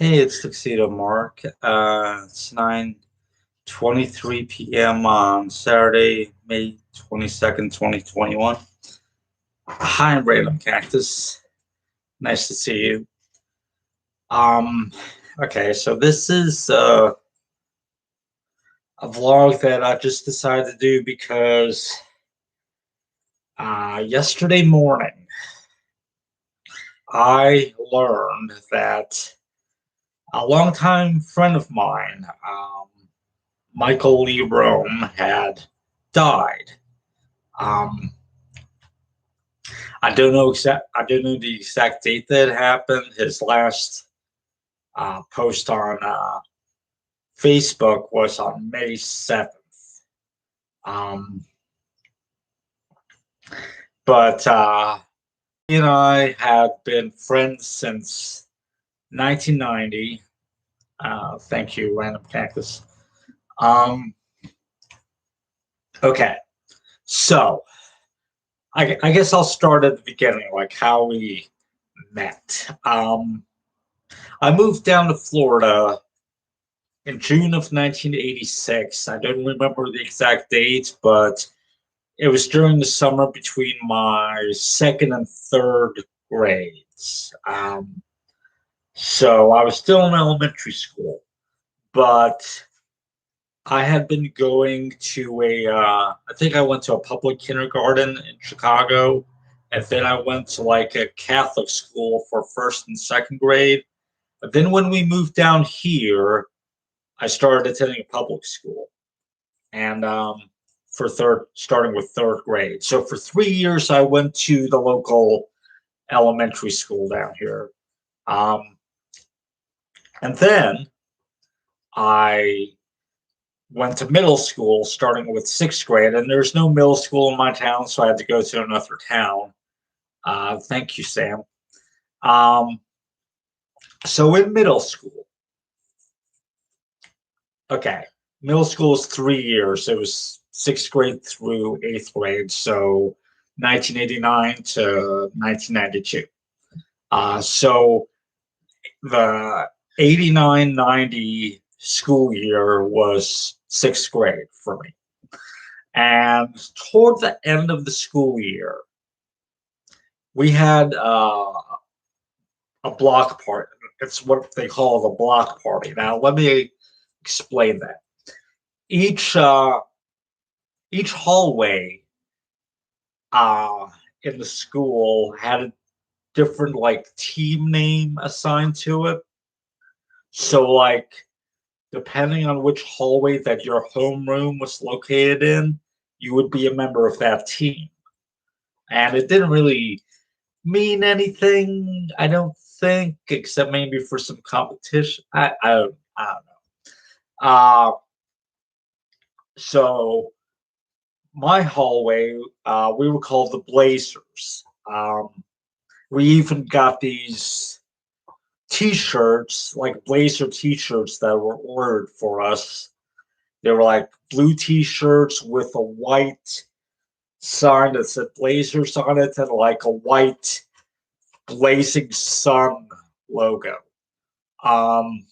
Hey, it's Tuxedo Mark. It's 9:23 p.m. on Saturday, May 22nd, 2021. Hi, Random Cactus. Nice to see you. Um, okay, so this is a vlog that I just decided to do because yesterday morning I learned that a longtime friend of mine, Michael Lee Rohm, had died. Um, I don't know the exact date that it happened. His last post on Facebook was on May 7th. Um, but he and I have been friends since 1990. Thank you, Random Cactus. Um, okay, so I guess I'll start at the beginning, like how we met. I moved down to Florida in June of 1986. I don't remember the exact date, but it was during the summer between my second and third grades. So I was still in elementary school, but I had been going to I think I went to a public kindergarten in Chicago, and then I went to like a Catholic school for first and second grade. But then when we moved down here, I started attending a public school, and for starting with third grade. So for 3 years, I went to the local elementary school down here, um, and then I went to middle school, starting with sixth grade. And there's no middle school in my town, so I had to go to another town. Thank you, Sam. Um, so in middle school, okay, middle school is 3 years. It was sixth grade through eighth grade, so 1989 to 1992. So the 89-90 school year was sixth grade for me. And toward the end of the school year, we had a block party. It's what they call the block party. Now, let me explain that. Each uh, each hallway uh, in the school had a different like team name assigned to it. So like depending on which hallway that your homeroom was located in, you would be a member of that team. And it didn't really mean anything, I don't think, except maybe for some competition. I don't know. So my hallway, we were called the Blazers. We even got these T-shirts, like Blazer T-shirts that were ordered for us. They were like blue T-shirts with a white sign that said Blazers on it, and like a white blazing sun logo. Um,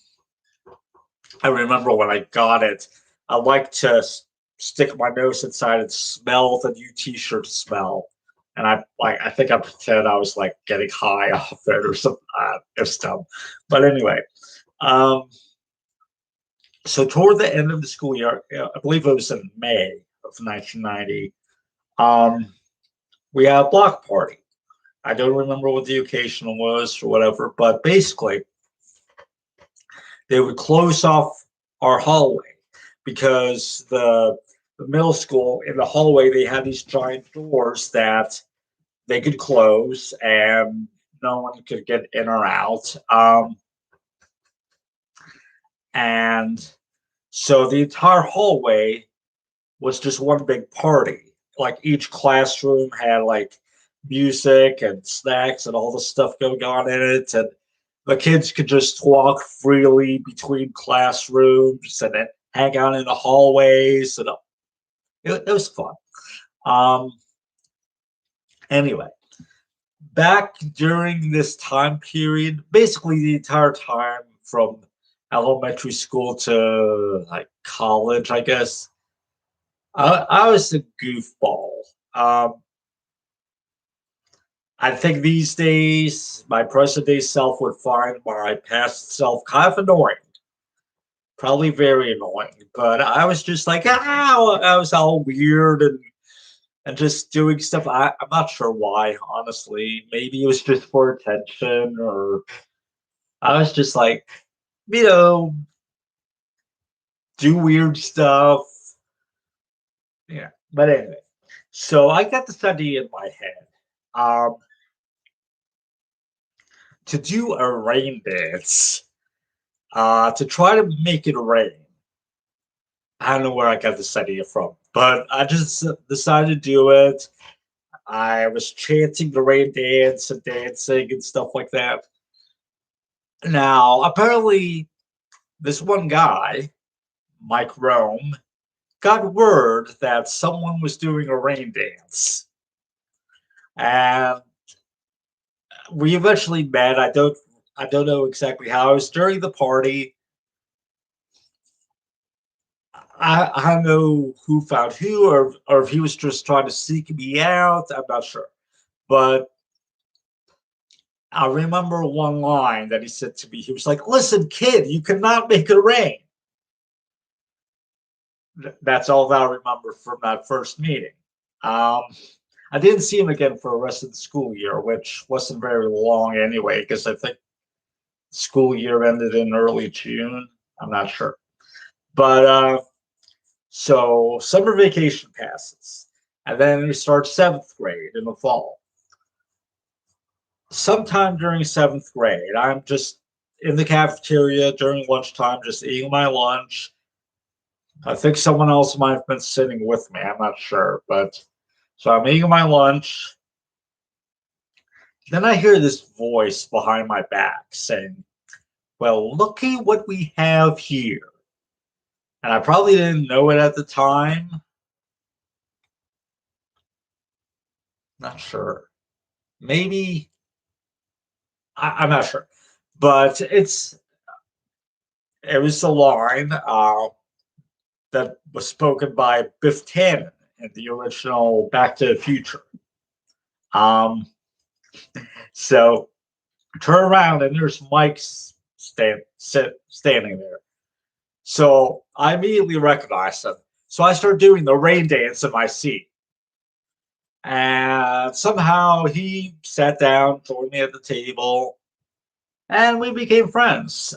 I remember when I got it, I like to stick my nose inside and smell the new T-shirt smell. And I think I pretended I was like getting high off it or something. It's dumb, but anyway. Um, so toward the end of the school year, I believe it was in May of 1990. Um, we had a block party. I don't remember what the occasion was or whatever, but basically they would close off our hallway because the middle school in the hallway they had these giant doors that they could close and no one could get in or out. And so the entire hallway was just one big party. Like each classroom had like music and snacks and all the stuff going on in it, and the kids could just walk freely between classrooms and then hang out in the hallways, and it was fun. Um, anyway, back during this time period, basically the entire time from elementary school to like college, I guess. I was a goofball. Um, I think these days my present day self would find my past self kind of annoying, probably very annoying. But I was just like, I was all weird and just doing stuff. I'm not sure why, honestly. Maybe it was just for attention, or I was just like, you know, do weird stuff. Yeah. But anyway, so I got this idea in my head to do a rain dance, to try to make it rain. I don't know where I got this idea from, but I just decided to do it. I was chanting the rain dance and dancing and stuff like that. Now, apparently, this one guy, Mike Rohm, got word that someone was doing a rain dance. And we eventually met. I don't know exactly how. It was during the party. I don't know who found who, or if he was just trying to seek me out. I'm not sure. But I remember one line that he said to me. He was like, "Listen, kid, you cannot make it rain." That's all that I remember from that first meeting. Um, I didn't see him again for the rest of the school year, which wasn't very long anyway, because I think school year ended in early June. I'm not sure. But so summer vacation passes, and then we start seventh grade in the fall. Sometime during seventh grade, I'm just in the cafeteria during lunchtime, just eating my lunch. I think someone else might have been sitting with me. I'm not sure, but so I'm eating my lunch. Then I hear this voice behind my back saying, "Well, looky what we have here." And I probably didn't know it at the time. Not sure. Maybe I'm not sure, but it was the line that was spoken by Biff Tannen in the original Back to the Future. Um, so turn around and there's Mike standing there. So I immediately recognized him. So I started doing the rain dance in my seat. And somehow he sat down, joined me at the table, and we became friends.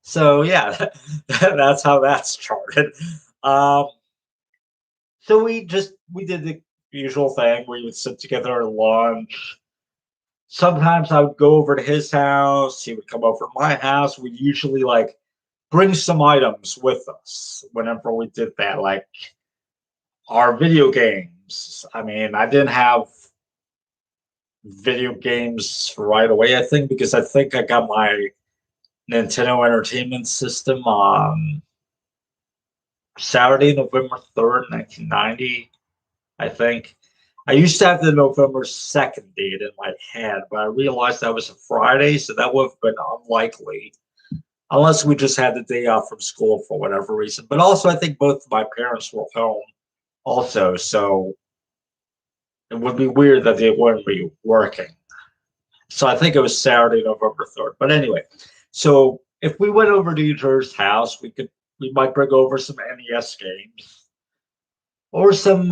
So yeah, that's how that started. Um, so we did the usual thing. We would sit together at lunch. Sometimes I would go over to his house. He would come over to my house. We usually like bring some items with us whenever we did that, like our video games. I mean, I didn't have video games right away, I think, because I think I got my Nintendo Entertainment System on Saturday, November 3rd, 1990, I think. I used to have the November 2nd date in my head, but I realized that was a Friday, so that would have been unlikely unless we just had the day off from school for whatever reason. But also, I think both of my parents were home also, so it would be weird that they wouldn't be working. So I think it was Saturday, November 3rd. But anyway, so if we went over to each other's house, we might bring over some NES games or some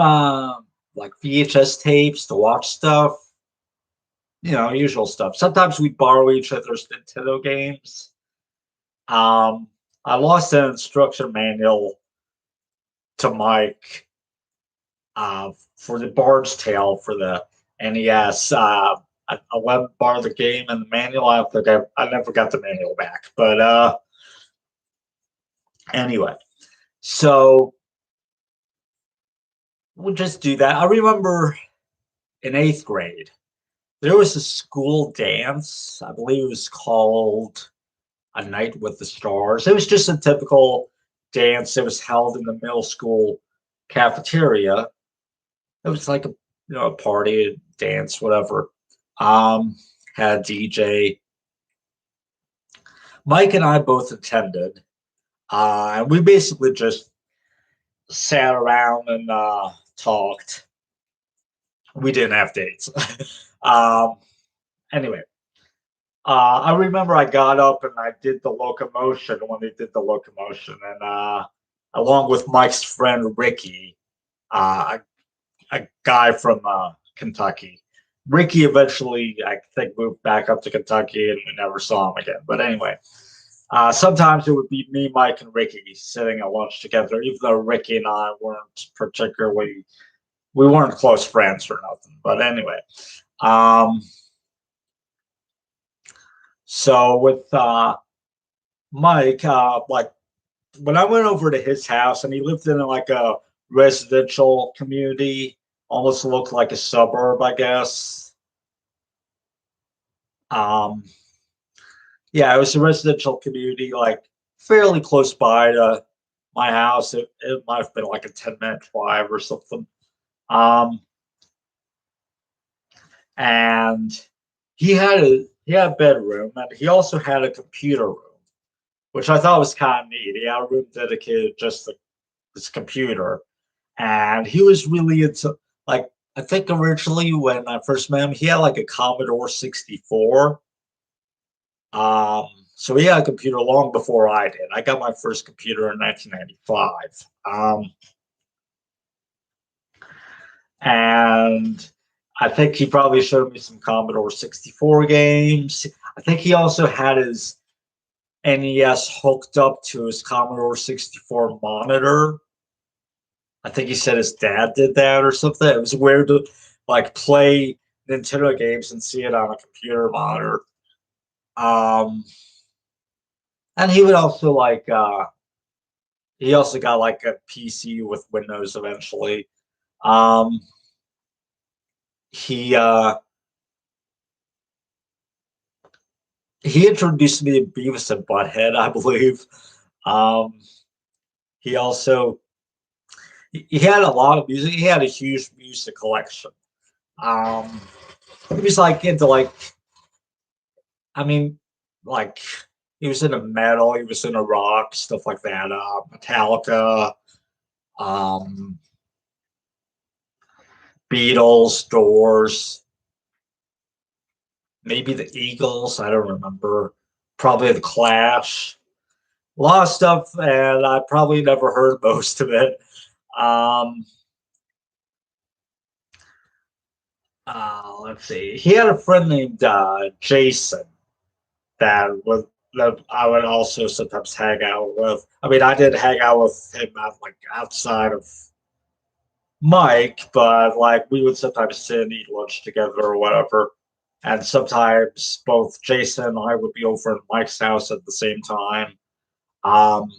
like VHS tapes to watch stuff, usual stuff. Sometimes we borrow each other's Nintendo games. Um, I lost an instruction manual to Mike for the Bard's Tale for the NES. I let him borrow the game and the manual. I never got the manual back. But anyway, so we'll just do that. I remember in eighth grade, there was a school dance. I believe it was called A Night with the Stars. It was just a typical dance that was held in the middle school cafeteria. It was like a party, a dance, whatever. Um, had a DJ. Mike and I both attended, and we basically just sat around and talked. We didn't have dates. um, anyway, I remember I got up and I did the locomotion when they did the locomotion, and along with Mike's friend Ricky, a guy from Kentucky. Ricky eventually, I think, moved back up to Kentucky, and we never saw him again. But anyway, sometimes it would be me, Mike, and Ricky sitting at lunch together, even though Ricky and I weren't particularly, we weren't close friends or nothing. But anyway, um, so with Mike, like when I went over to his house, and he lived in like a residential community, almost looked like a suburb, I guess. Um, yeah, it was a residential community, like fairly close by to my house. It might have been like a 10-minute drive or something. Um, and he had a bedroom, and he also had a computer room, which I thought was kind of neat. He had a room dedicated just to his computer, and he was really into, like, I think originally when I first met him, he had like a Commodore 64. Um, so he had a computer long before I did. I got my first computer in 1995. And I think he probably showed me some Commodore 64 games. I think he also had his NES hooked up to his Commodore 64 monitor. I think he said his dad did that or something. It was weird to like play Nintendo games and see it on a computer monitor. Um, and he would also like he also got like a PC with Windows eventually. Um, he uh, he introduced me to Beavis and Butthead, I believe. Um, he also he had a lot of music. He had a huge music collection. Um, he was like into like, I mean, like he was into metal, he was into rock, stuff like that. Metallica, um, Beatles, Doors, maybe the Eagles. I don't remember. Probably the Clash. A lot of stuff, and I probably never heard most of it. Um, let's see. He had a friend named Jason that I would also sometimes hang out with. I mean, I did hang out with him at, like outside of Mike, but like we would sometimes sit and eat lunch together or whatever. And sometimes both Jason and I would be over at Mike's house at the same time. Um,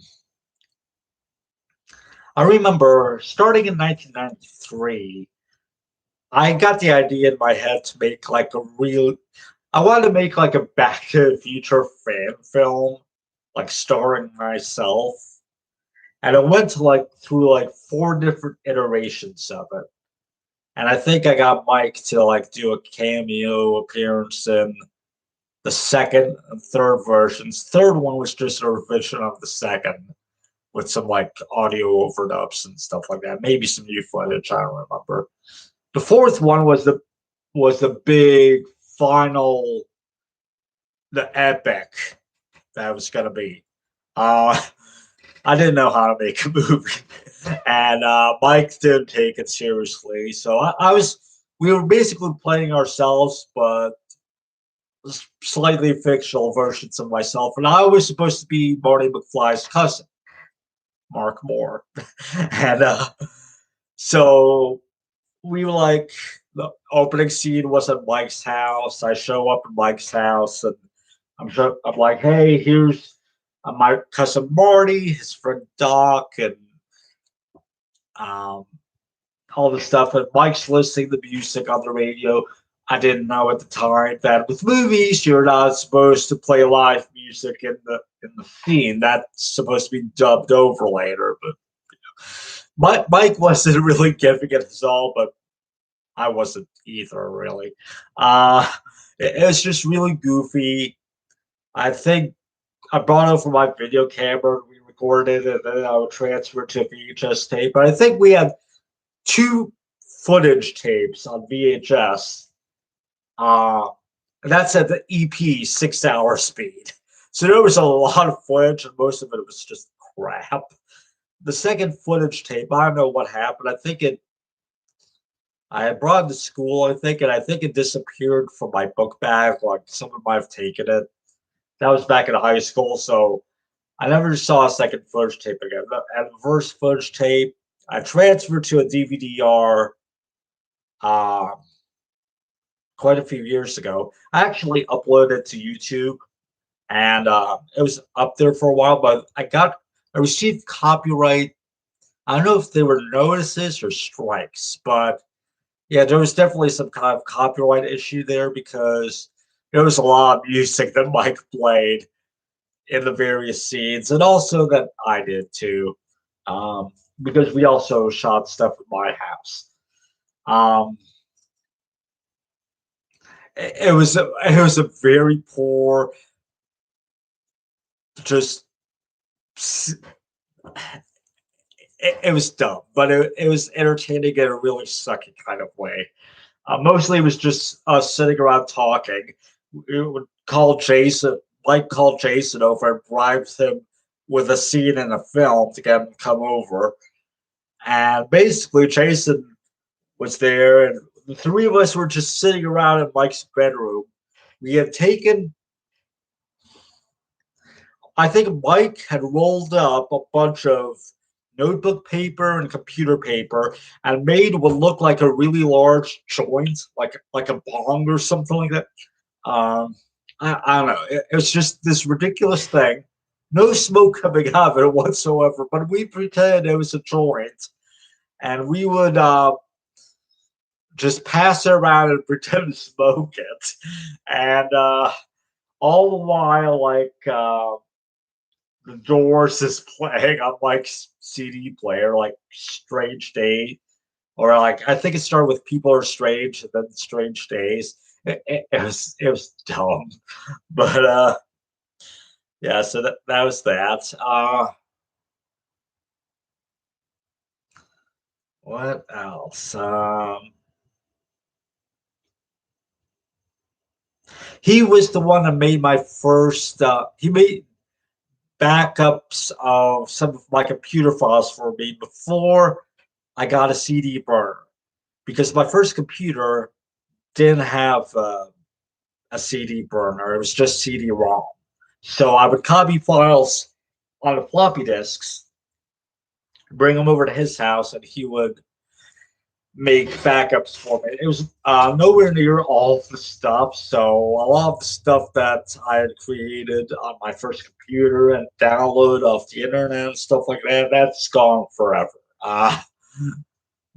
I remember starting in 1993, I got the idea in my head to make like a real. I wanted to make like a Back to the Future fan film, like starring myself, and I went to like through like four different iterations of it. And I think I got Mike to like do a cameo appearance in the second and third versions. Third one was just a revision of the second with some like audio overdubs and stuff like that. Maybe some new footage. I don't remember. The fourth one was the big final, the epic that was gonna be. Uh, I didn't know how to make a movie, and Mike didn't take it seriously. So I was, we were basically playing ourselves, but slightly fictional versions of myself. And I was supposed to be Marty McFly's cousin, Mark Moore, and so we were like, the opening scene was at Mike's house. I show up at Mike's house, and I'm like, hey, here's my cousin Marty, his friend Doc, and um, all the stuff. And Mike's listening to music on the radio. I didn't know at the time that with movies you're not supposed to play live music in the scene. That's supposed to be dubbed over later. But Mike wasn't really giving it his all, but I wasn't either really. Uh, it was just really goofy. I think I brought over my video camera, we recorded it, and then I would transfer it to VHS tape. But I think we had two footage tapes on VHS. Uh, and that's at the EP 6 hour speed. So there was a lot of footage, and most of it was just crap. The second footage tape, I don't know what happened. I had brought it to school, I think, and I think it disappeared from my book bag. Like someone might have taken it. That was back in high school, so I never saw a second footage tape again. And the first footage tape, I transferred to a DVD-R uh, quite a few years ago. I actually uploaded it to YouTube, and it was up there for a while. But I received copyright. I don't know if they were notices or strikes, but yeah, there was definitely some kind of copyright issue there because there was a lot of music that Mike played in the various scenes, and also that I did too, um, because we also shot stuff at my house. Um, it was a very poor, just it was dumb, but it was entertaining in a really sucky kind of way. Mostly it was just us sitting around talking. We would call Jason, Mike called Jason over and bribed him with a scene in a film to get him to come over. And basically, Jason was there, and the three of us were just sitting around in Mike's bedroom. We had taken, I think Mike had rolled up a bunch of notebook paper and computer paper and made what looked like a really large joint, like a bong or something like that. Um, I don't know. It was just this ridiculous thing. No smoke coming out of it whatsoever, but we pretended it was a joint, and we would just pass it around and pretend to smoke it, and all the while, the Doors is playing on like CD player, like Strange Day, or like I think it started with People Are Strange and then Strange Days. It was dumb, but yeah. So that was that. What else? He was the one that made my first. He made backups of some of my computer files for me before I got a CD burner because my first computer didn't have a CD burner. It was just CD-ROM. So I would copy files on the floppy disks, bring them over to his house, and he would make backups for me. It was nowhere near all of the stuff. So a lot of the stuff that I had created on my first computer and download off the internet and stuff like that, that's gone forever.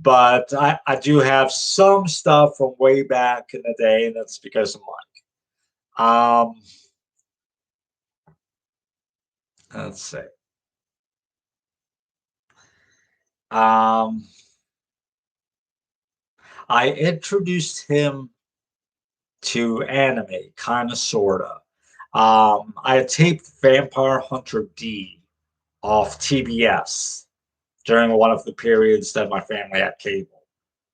But I do have some stuff from way back in the day, and that's because of Mike. Let's see. Um, I introduced him to anime, kind of, sorta. I had taped Vampire Hunter D off TBS during one of the periods that my family had cable.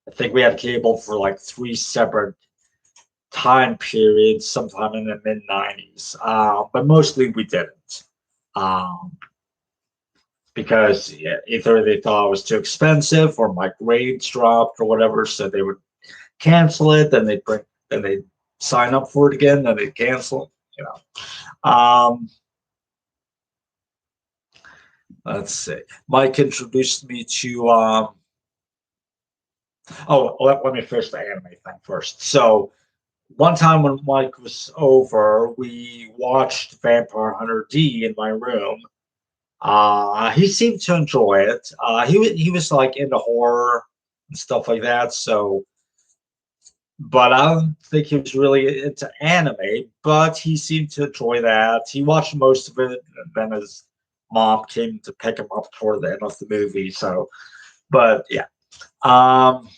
I think we had cable for like three separate time periods, sometime in the mid 90s, but mostly we didn't. Um, because yeah, either they thought it was too expensive or my grades dropped or whatever, so they would cancel it, then they'd sign up for it again, then they'd cancel it, you know. Let's see. Mike introduced me to let me finish the anime thing first. So one time when Mike was over, we watched Vampire Hunter D in my room. He seemed to enjoy it. He was like into horror and stuff like that. So, but I don't think he was really into anime. But he seemed to enjoy that. He watched most of it, and then his mom came to pick him up toward the end of the movie. So, but yeah. Um,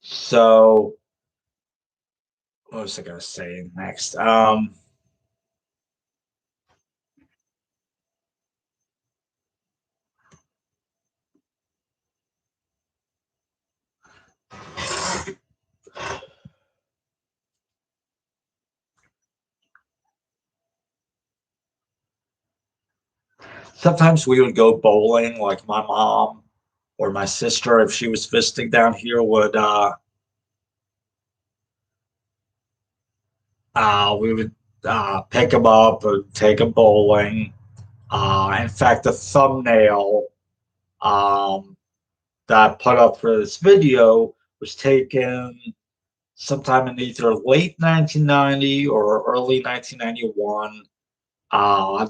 so what was I gonna say next? Sometimes we would go bowling, like my mom or my sister, if she was visiting down here, would we would pick them up and take them bowling. In fact, the thumbnail um, that I put up for this video was taken sometime in either late 1990 or early 1991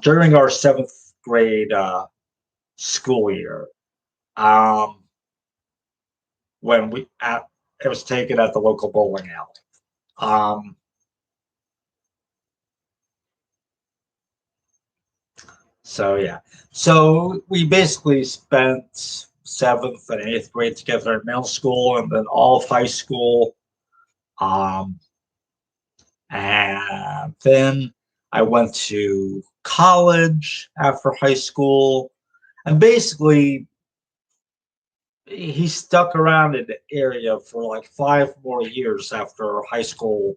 during our seventh grade school year. Um, when it was taken at the local bowling alley. Um, so yeah, so we basically spent seventh and eighth grade together in middle school, and then all of high school. Um, and then I went to college after high school, and basically he stuck around in the area for like 5 more years after high school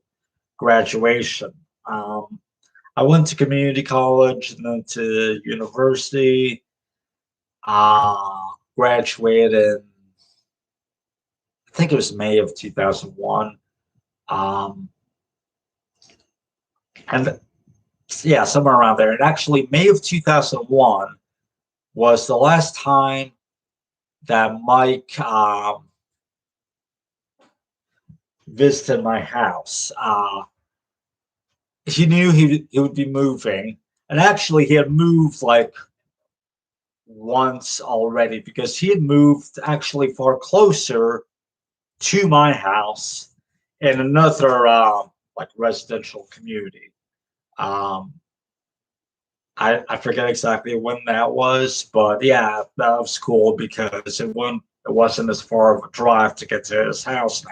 graduation. Um, I went to community college and then to university. Graduated in, I think it was May of 2001. Um, and yeah, somewhere around there. And actually, May of 2001 was the last time that Mike visited my house. He knew he would be moving. And actually, he had moved like once already because he had moved actually far closer to my house in another like residential community. Um, I forget exactly when that was, but yeah, that was cool because it wasn't as far of a drive to get to his house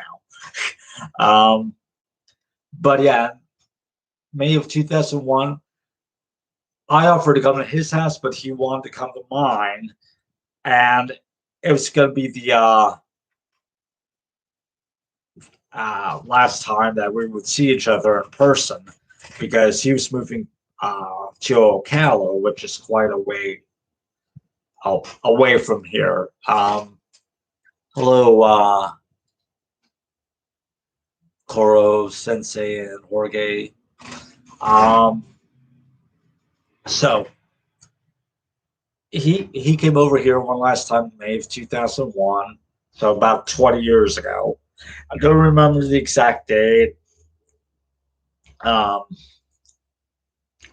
now. But yeah, May of 2001, I offered to come to his house, but he wanted to come to mine, and it was going to be the last time that we would see each other in person because he was moving to Ocala, which is quite a way away from here. Hello, Koro, Sensei, and Jorge. Um, so he came over here one last time in May of 2001, so about 20 years ago. I don't remember the exact date. Um,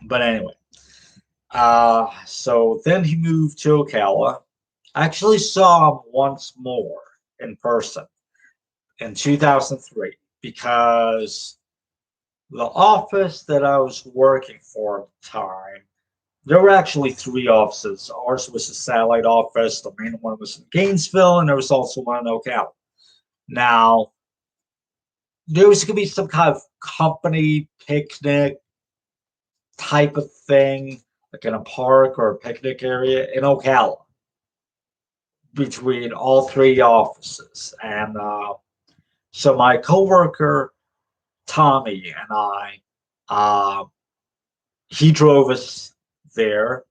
but anyway, so then he moved to Ocala. I actually saw him once more in person in 2003 because the office that I was working for at the time, there were actually three offices. Ours was a satellite office. The main one was in Gainesville, and there was also one in Ocala. Now, there was going to be some kind of company picnic type of thing, like in a park or a picnic area in Ocala between all three offices. And so my coworker Tommy and I, uh, he drove us there,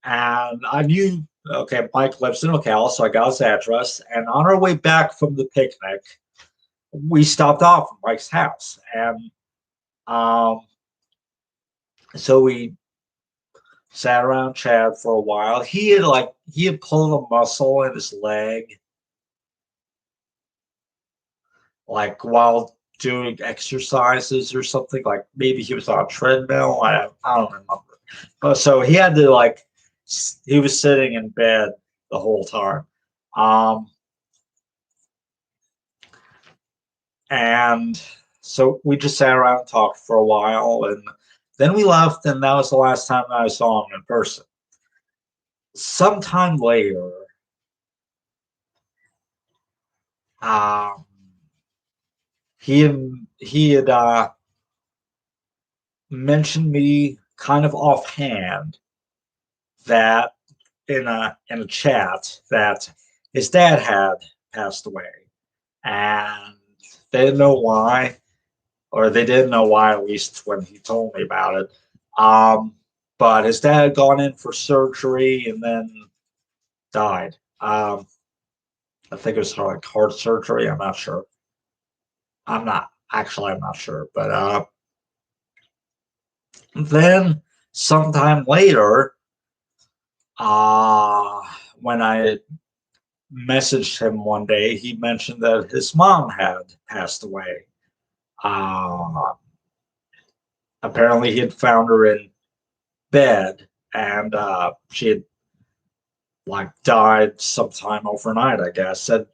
and I knew okay, Mike lives in Ocala, so I got his address. And on our way back from the picnic, we stopped off at Mike's house, and um, so we sat around chat for a while. He had pulled a muscle in his leg, like while doing exercises or something. Like maybe he was on a treadmill. I don't remember. But so he had to like he was sitting in bed the whole time. Um, and so we just sat around and talked for a while, and then we left, and that was the last time that I saw him in person. Sometime later, um, he had mentioned me kind of offhand that in a chat that his dad had passed away, and they didn't know why, or they didn't know why at least when he told me about it. Um, but his dad had gone in for surgery and then died. I think it was like heart surgery. I'm not sure. I'm not sure. But then sometime later, uh, when I messaged him one day, he mentioned that his mom had passed away. Uh, Apparently, he had found her in bed, and she had like died sometime overnight, I guess. And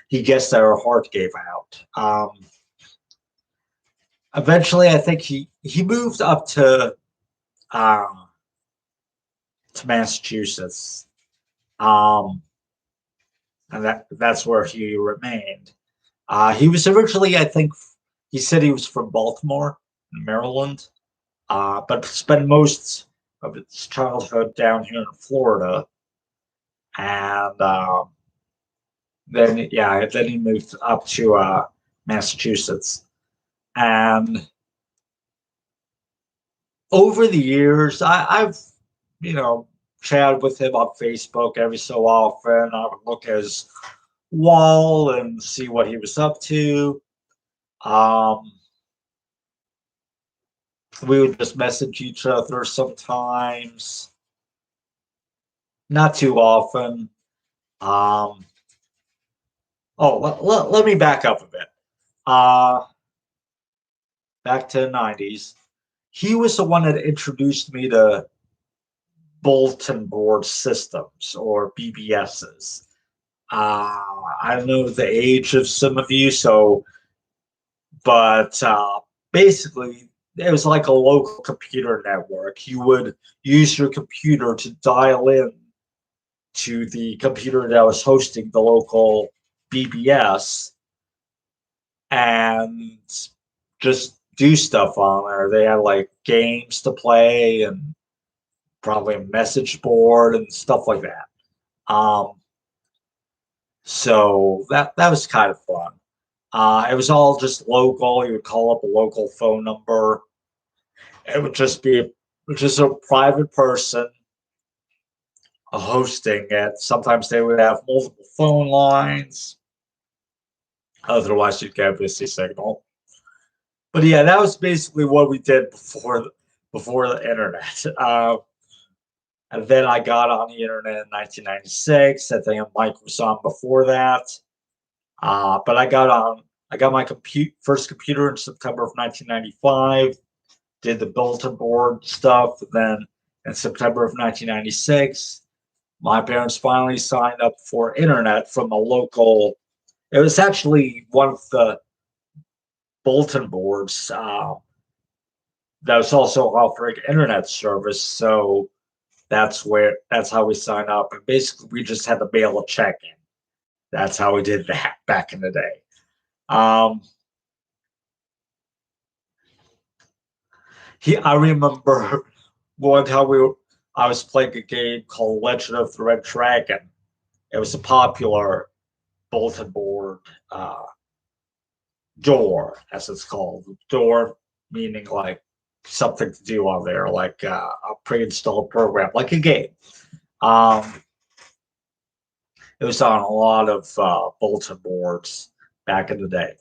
he guessed that her heart gave out. Eventually, I think he moved up uh, to Massachusetts, um, and that's where he remained. He was originally, I think, he said he was from Baltimore, Maryland, but spent most of his childhood down here in Florida, and then he moved up to Massachusetts. And over the years, I've you know chatted with him on Facebook every so often. I would look at his wall and see what he was up to. Um, we would just message each other sometimes, not too often. Um, let me back up a bit. Uh, Back to the 90s. He was the one that introduced me to bulletin board systems or BBSs. I don't know the age of some of you, so but basically, it was like a local computer network. You would use your computer to dial in to the computer that was hosting the local BBS and just do stuff on there. They had like games to play and probably a message board and stuff like that. Um, so that was kind of fun. It was all just local. You would call up a local phone number. It would just be just a private person hosting it. Sometimes they would have multiple phone lines. Otherwise, you'd get a busy signal. But yeah, that was basically what we did before the internet. And then I got on the internet in 1996. I think Mike was on before that. But I got my first computer in September of 1995. Did the bulletin board stuff. Then in September of 1996, my parents finally signed up for internet from a local. It was actually one of the bulletin boards that was also offering internet service. So that's how we signed up. And basically, we just had to mail a check in. That's how we did that back in the day. Um, I remember one time I was playing a game called Legend of the Red Dragon. It was a popular bulletin board door, as it's called. Door meaning like something to do on there, like a pre-installed program, like a game. Um, it was on a lot of bulletin boards back in the day.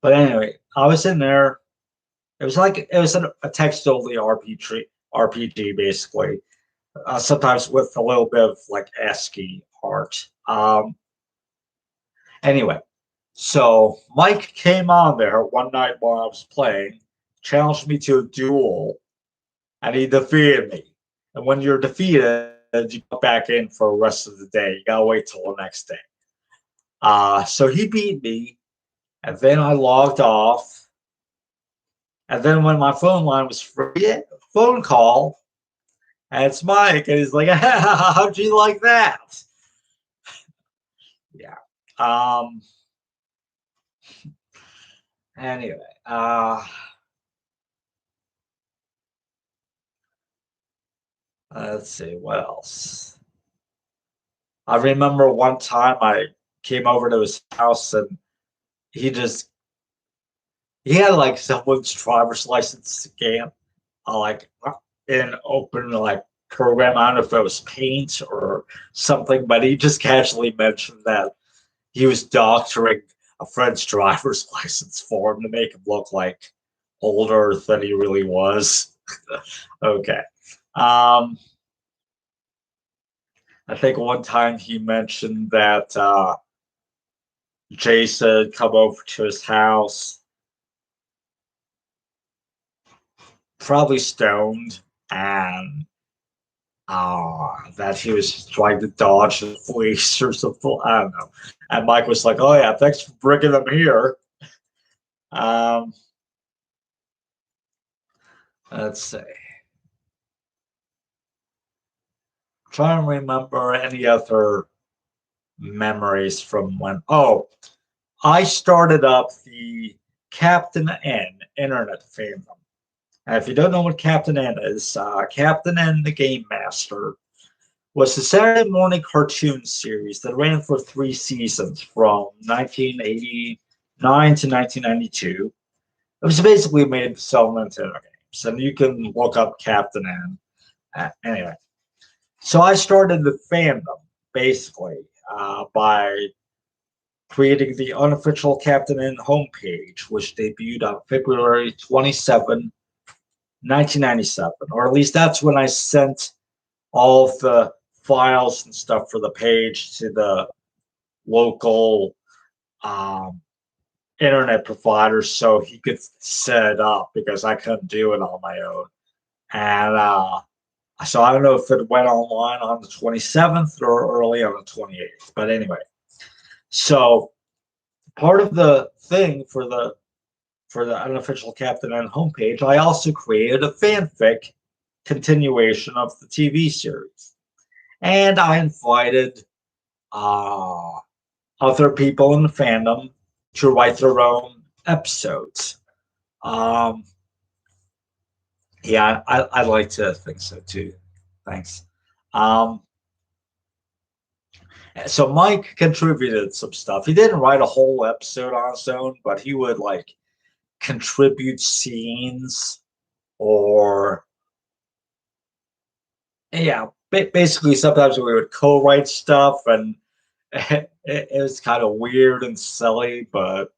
But anyway, I was in there. It was a text-only RPG basically. Sometimes with a little bit of like ASCII art. Anyway, so Mike came on there one night while I was playing, challenged me to a duel, and he defeated me. And when you're defeated, you go back in for the rest of the day. You gotta wait till the next day. So he beat me, and then I logged off. And then when my phone line was free, phone call, and it's Mike, and he's like, "How'd you like that?" Yeah. Um. Anyway, Let's see, what else? I remember one time I came over to his house and he just he had like someone's driver's license scan, like in open like program. I don't know if it was Paint or something, but he just casually mentioned that he was doctoring a friend's driver's license for him to make him look like older than he really was. Okay. Um, I think one time he mentioned that Jason come over to his house, probably stoned, and that he was trying to dodge the police or something. I don't know. And Mike was like, "Oh yeah, thanks for bringing them here." Um, let's see. Try and remember any other memories from when. Oh, I started up the Captain N internet fandom. And if you don't know what Captain N is, Captain N, the Game Master, was a Saturday morning cartoon series that ran for 3 seasons from 1989 to 1992. It was basically made to sell Nintendo games, and you can look up Captain N. Anyway, so I started the fandom basically by creating the unofficial Captain N homepage, which debuted on February 27, 1997, or at least that's when I sent all of the files and stuff for the page to the local um, internet provider so he could set it up because I couldn't do it on my own. And so I don't know if it went online on the 27th or early on the 28th. But anyway, so part of the thing for the unofficial Captain N homepage, I also created a fanfic continuation of the TV series. And I invited uh, other people in the fandom to write their own episodes. Um, yeah, I'd like to think so too. Thanks. Um, so Mike contributed some stuff. He didn't write a whole episode on his own, but he would like contribute scenes or yeah, basically sometimes we would co-write stuff and it was kind of weird and silly, but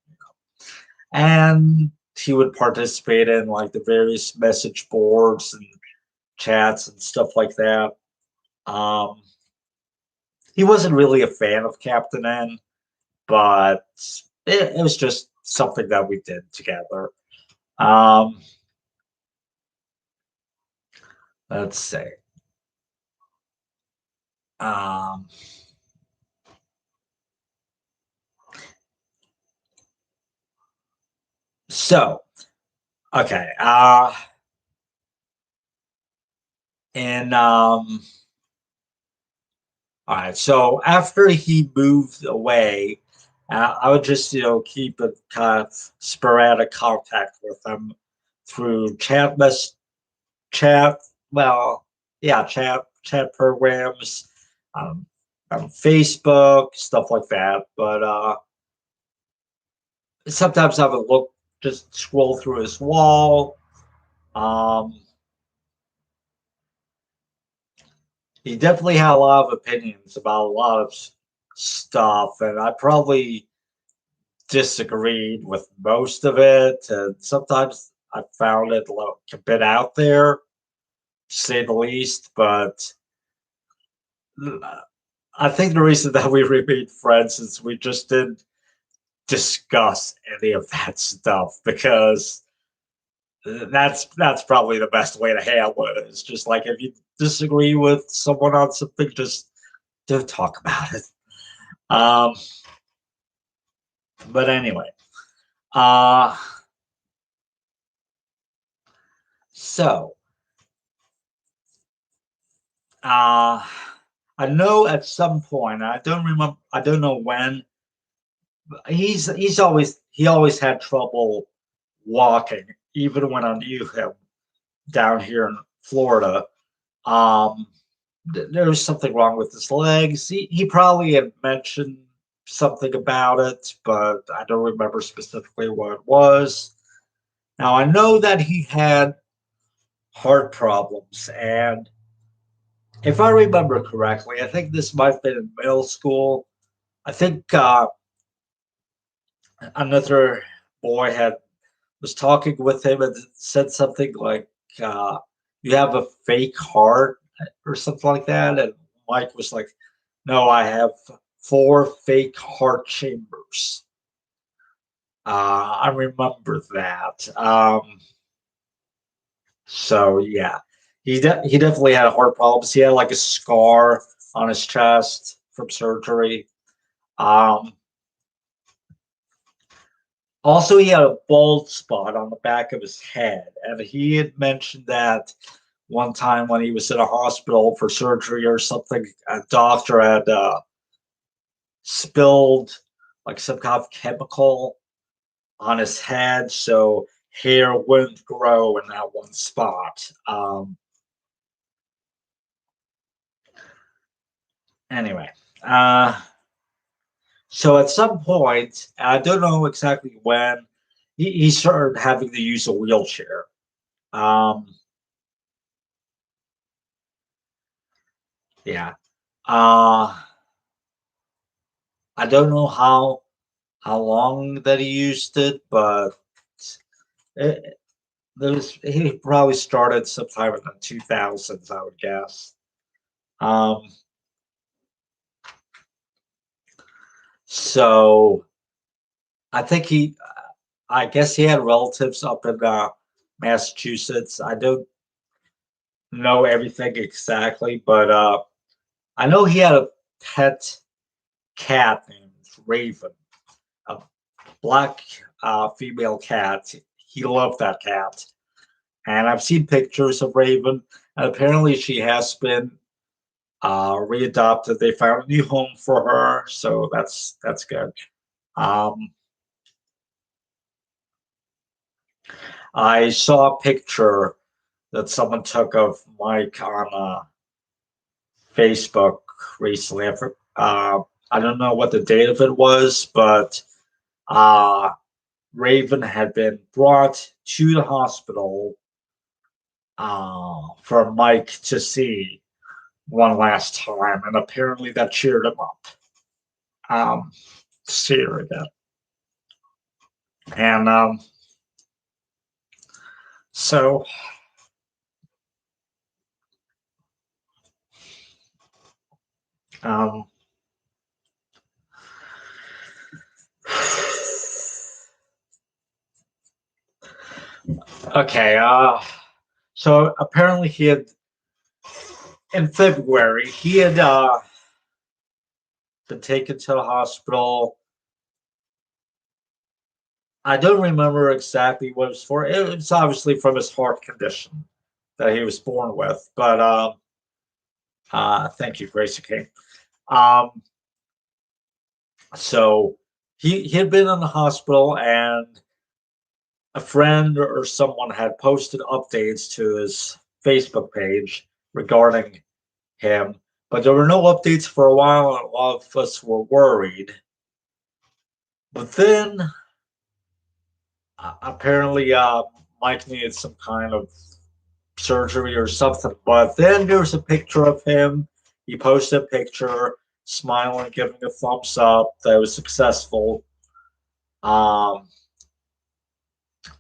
and he would participate in like the various message boards and chats and stuff like that. Um, he wasn't really a fan of Captain N, but it was just something that we did together. Um, let's see. Um, so okay. And all right. So after he moved away, I would just keep a kind of sporadic contact with him through chat. Well, yeah, chat programs, um, Facebook, stuff like that. But sometimes I would look, just scroll through his wall. Um, he definitely had a lot of opinions about a lot of stuff, and I probably disagreed with most of it. And sometimes I found it a bit out there, to say the least. But I think the reason that we remained friends is we just didn't discuss any of that stuff because that's probably the best way to handle it. It's just like if you disagree with someone on something, just don't talk about it. Um, but anyway, uh, so uh, I know at some point, I don't remember, I don't know when. He always had trouble walking, even when I knew him down here in Florida. Um, there was something wrong with his legs. He probably had mentioned something about it, but I don't remember specifically what it was. Now I know that he had heart problems, and if I remember correctly, I think this might have been in middle school. I think another boy had was talking with him and said something like, uh, "You have a fake heart" or something like that, and Mike was like, "No, I have four fake heart chambers." I remember that. So yeah, he definitely had heart problems. He had like a scar on his chest from surgery. Um, Also, he had a bald spot on the back of his head, and he had mentioned that one time when he was in a hospital for surgery or something, a doctor had spilled like some kind of chemical on his head, so hair wouldn't grow in that one spot. Anyway, uh, so at some point, I don't know exactly when, he started having to use a wheelchair. Um, yeah. Uh, I don't know how long that he used it, but it, he probably started sometime in the 2000s, I would guess. Um, so I think I guess he had relatives up in Massachusetts. I don't know everything exactly, but I know he had a pet cat named Raven, a black female cat. He loved that cat. And I've seen pictures of Raven, and apparently she has been readopted. They found a new home for her, so that's good. Um, I saw a picture that someone took of Mike on Facebook recently. I don't know what the date of it was, but uh, Raven had been brought to the hospital for Mike to see one last time, and apparently that cheered him up. See her again. And so, um, okay. So apparently he had in February he had been taken to the hospital. I don't remember exactly what it was for. It was obviously from his heart condition that he was born with. But thank you, Gracie King. Um, so he had been in the hospital, and a friend or someone had posted updates to his Facebook page regarding him, but there were no updates for a while, and a lot of us were worried. But then apparently, Mike needed some kind of surgery or something. But then there was a picture of him. He posted a picture, smiling, giving a thumbs up that was successful. Um,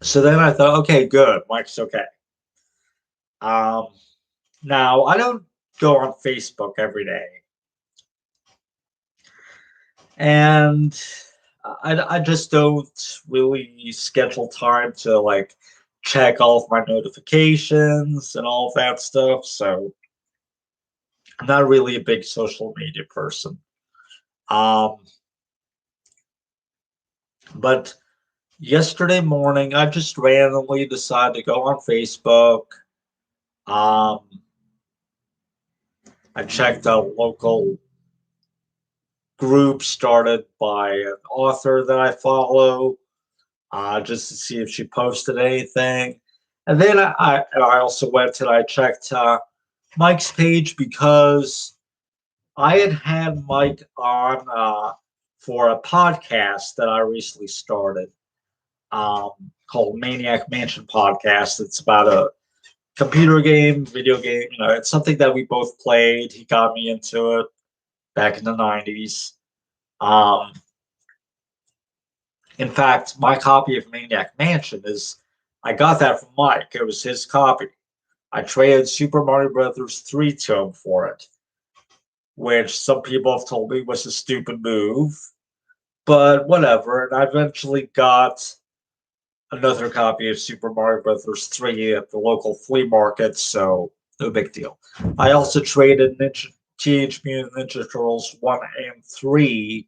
so then I thought, okay, good, Mike's okay. Um, Now I don't go on Facebook every day, and I just don't really schedule time to like check all of my notifications and all of that stuff. So I'm not really a big social media person. Um, but yesterday morning, I just randomly decided to go on Facebook. Um, I checked out local group started by an author that I follow, just to see if she posted anything. And then I also went and I checked. Mike's page because I had Mike on for a podcast that I recently started um, called Maniac Mansion Podcast. It's about a computer game, video game. It's something that we both played. He got me into it back in the 90s. Um, in fact, my copy of Maniac Mansion I got that from Mike. It was his copy. I traded Super Mario Brothers 3 to him for it, which some people have told me was a stupid move, but whatever. And I eventually got another copy of Super Mario Brothers 3 at the local flea market, so no big deal. I also traded Teenage Mutant Ninja Turtles 1 and 3.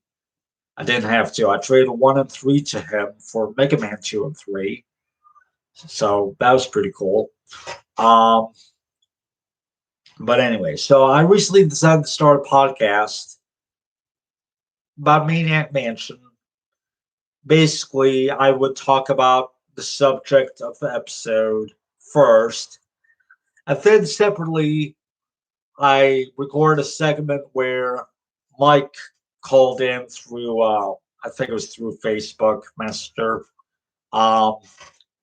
I didn't have to. I traded 1 and 3 to him for Mega Man 2 and 3. So that was pretty cool. Um, but anyway, so I recently decided to start a podcast about Maniac Mansion. Basically, I would talk about the subject of the episode first, and then separately, I recorded a segment where Mike called in through, I think it was through Facebook Messenger, um,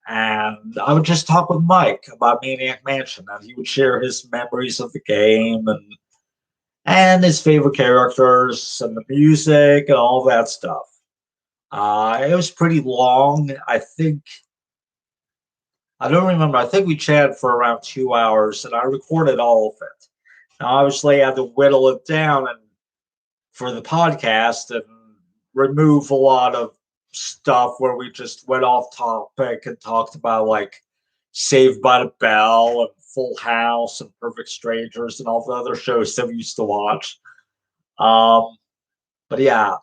and I would just talk with Mike about Maniac Mansion, and he would share his memories of the game and his favorite characters and the music and all that stuff. It was pretty long. I don't remember. I think we chatted for around 2 hours, and I recorded all of it. Now, obviously, I had to whittle it down and for the podcast and remove a lot of stuff where we just went off topic and talked about like Saved by the Bell and Full House and Perfect Strangers and all the other shows that we used to watch. Um, but yeah,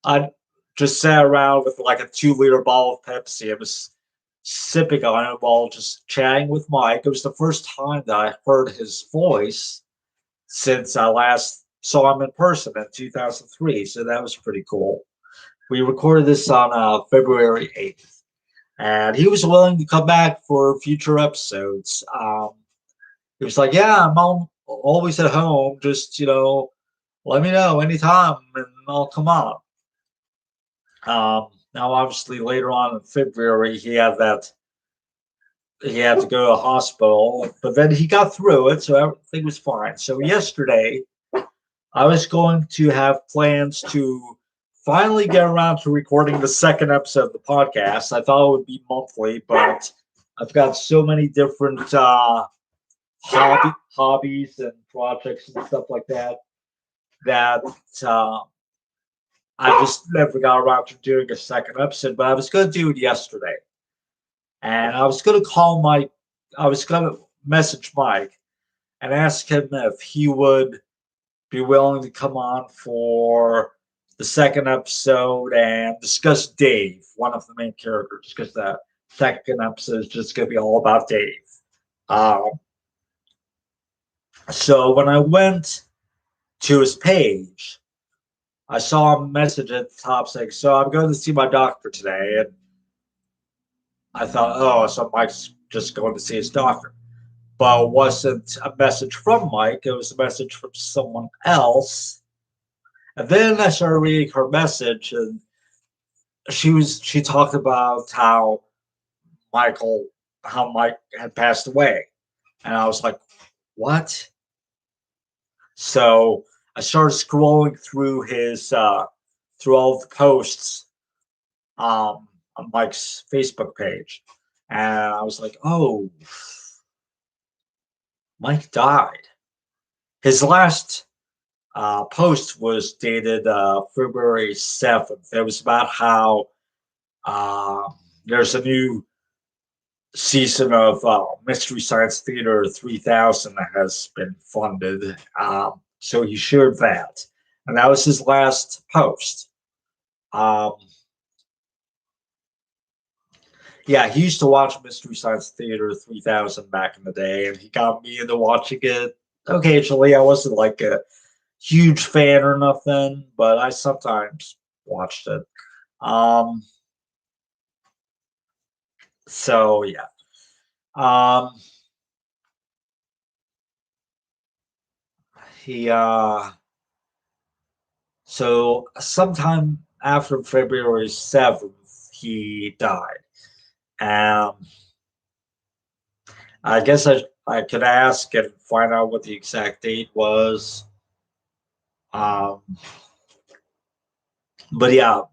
I just sat around with like a 2 liter bottle of Pepsi. It was sipping on it while just chatting with Mike. It was the first time that I heard his voice since I last saw him in person in 2003. So that was pretty cool. We recorded this on February 8th, and he was willing to come back for future episodes. He was like, "Yeah, always at home. Just, let me know anytime and I'll come on." Now, obviously, later on in February, he had to go to the hospital, but then he got through it, so everything was fine. So yesterday, I was going to have plans to finally get around to recording the second episode of the podcast. I thought it would be monthly, but I've got so many different hobbies and projects and stuff like that uh, I just never got around to doing a second episode. But I was going to do it yesterday, and I was going to call Mike. I was going to message Mike and ask him if he would be willing to come on for the second episode and discuss Dave, one of the main characters, because the second episode is just going to be all about Dave. Um, so when I went to his page, I saw a message at the top saying, "So I'm going to see my doctor today." And I thought, oh, so Mike's just going to see his doctor. But it wasn't a message from Mike, it was a message from someone else. And then I started reading her message, and she talked about Michael how Mike had passed away, and I was like, what? So I started scrolling through his through all of the posts on Mike's Facebook page, and I was like, oh, Mike died. His last post was dated February 7th. It was about how uh, there's a new season of Mystery Science Theater 3000 that has been funded. So he shared that. And that was his last post. Um, yeah, he used to watch Mystery Science Theater 3000 back in the day, and he got me into watching it occasionally. I wasn't like a huge fan or nothing, but I sometimes watched it. Um, so yeah. Um, he so sometime after February 7th, he died. Um, I guess I could ask and find out what the exact date was. Um, but yeah,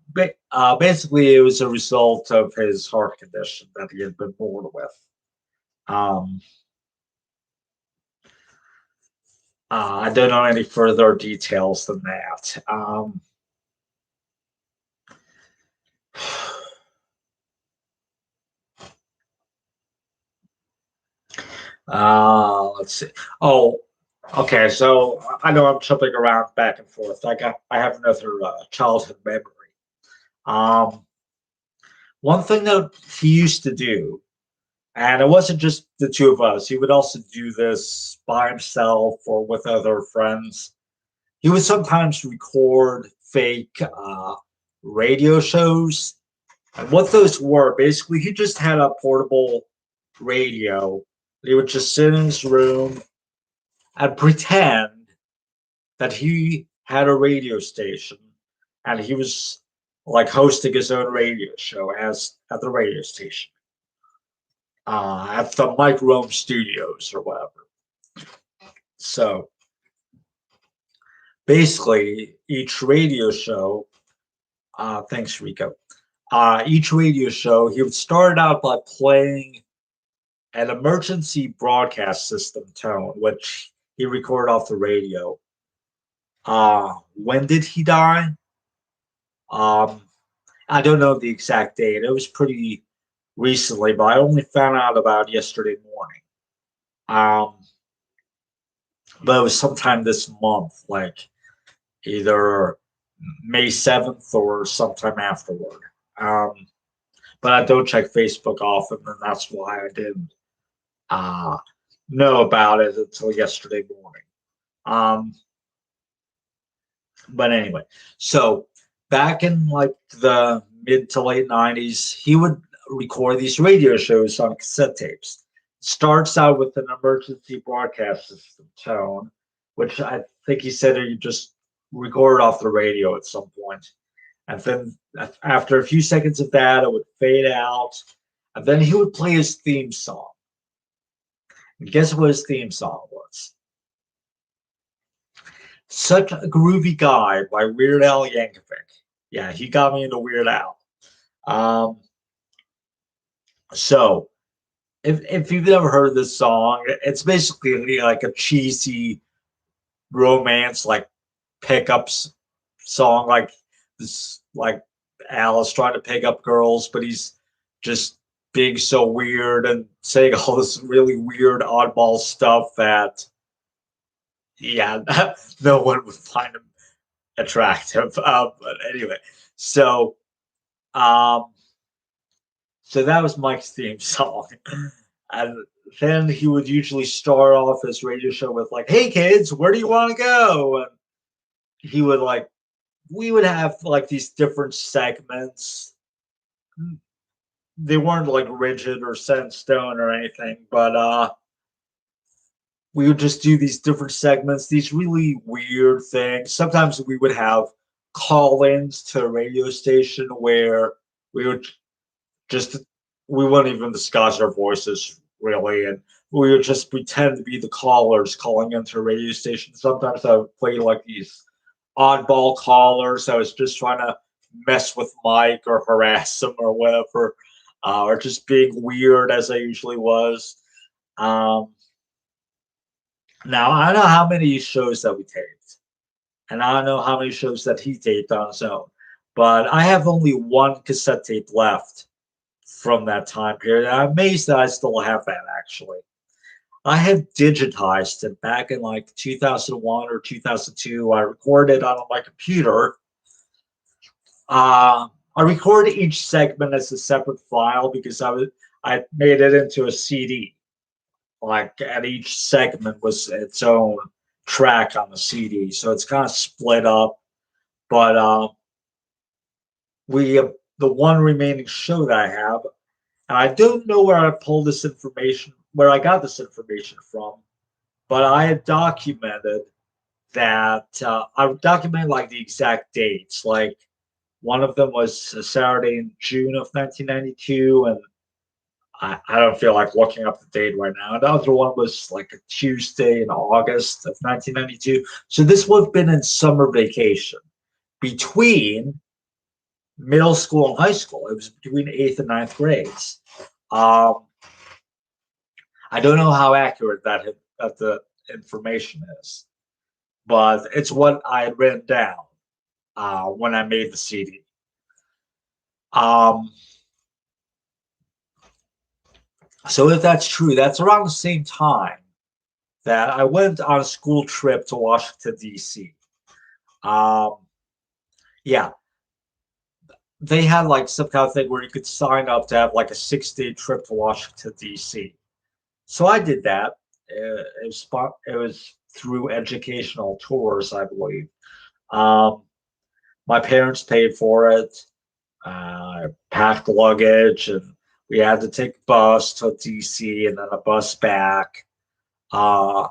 basically, it was a result of his heart condition that he had been born with. Um, I don't know any further details than that. Let's see. Oh, okay. So I know I'm jumping around back and forth. I have another childhood memory. Um, One thing that he used to do, and it wasn't just the two of us. He would also do this by himself or with other friends. He would sometimes record fake radio shows. And what those were, basically, he just had a portable radio. He would just sit in his room and pretend that he had a radio station and he was like hosting his own radio show as at the radio station at the Mike Rohm Studios or whatever. So basically, each radio show, thanks Rico, each radio show, he would start out by playing an emergency broadcast system tone, which he recorded off the radio. When did he die? Um, I don't know the exact date. It was pretty recently, but I only found out about yesterday morning. Um, but it was sometime this month, like either May 7th or sometime afterward. Um, but I don't check Facebook often, and that's why I didn't uh, know about it until yesterday morning. Um, but anyway, so back in like the mid to late 90s, he would record these radio shows on cassette tapes. Starts out with an emergency broadcast system tone, which I think he said he just recorded off the radio at some point. And then after a few seconds of that, it would fade out. And then he would play his theme song. And guess what his theme song was? Such a Groovy Guy by Weird Al Yankovic. Yeah, he got me into Weird Al. Um, so, if you've never heard this song, it's basically like a cheesy romance, like pickups song, like this, like Al is trying to pick up girls, but he's just being so weird and saying all this really weird oddball stuff that, yeah, no one would find him attractive. But anyway, so um, so that was Mike's theme song, and then he would usually start off his radio show with like, "Hey kids, where do you want to go?" And he would like, we would have like these different segments. They weren't like rigid or set in stone or anything, but we would just do these different segments, these really weird things. Sometimes we would have call-ins to a radio station where we would just we wouldn't even disguise our voices really, and we would just pretend to be the callers calling into a radio station. Sometimes I would play like these oddball callers. I was just trying to mess with Mike or harass him or whatever, or just being weird as I usually was. Um, Now I know how many shows that we taped, and I don't know how many shows that he taped on his own. But I have only one cassette tape left from that time period. I'm amazed that I still have that actually. I had digitized it back in like 2001 or 2002. I recorded it on my computer. I recorded each segment as a separate file because I made it into a CD. Like, and each segment was its own track on the CD, so it's kind of split up. But we the one remaining show that I have, and I don't know where I pulled this information, where I got this information from, but I had documented that I documented like the exact dates. Like one of them was a Saturday in June of 1992, and I don't feel like looking up the date right now. The other one was like a Tuesday in August of 1992. So this would have been in summer vacation between middle school and high school. It was between eighth and ninth grades. Um, I don't know how accurate that the information is, but it's what I had written down when I made the CD. Um, so if that's true, that's around the same time that I went on a school trip to Washington D.C. Um, yeah, they had like some kind of thing where you could sign up to have like a 6 day trip to Washington D.C. So I did that. It was through educational tours, I believe. Um, my parents paid for it. Packed luggage, and we had to take a bus to DC and then a bus back. Uh,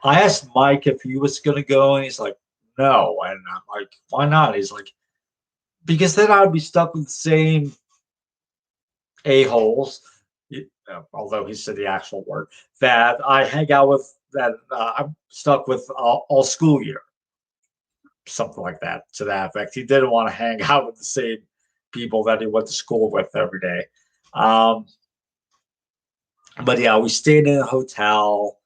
I asked Mike if he was going to go, and he's like, no. And I'm like, why not? He's like, because then I would be stuck with the same a-holes, although he said the actual word, that I hang out with, that I'm stuck with all school year. Something like that, to that effect. He didn't want to hang out with the same people that he went to school with every day. Um, but yeah, we stayed in a hotel.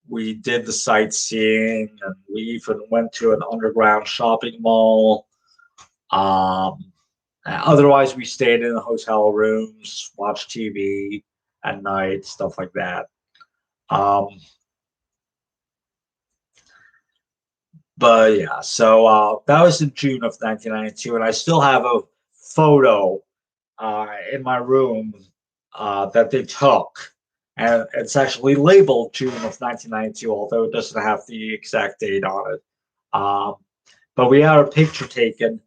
We did the sightseeing, and we even went to an underground shopping mall. Um, Otherwise, we stayed in the hotel rooms, watched TV at night, stuff like that. Um, but yeah, so that was in June of 1992, and I still have a photo in my room that they took, and it's actually labeled June of 1992, although it doesn't have the exact date on it. Um, but we had a picture taken.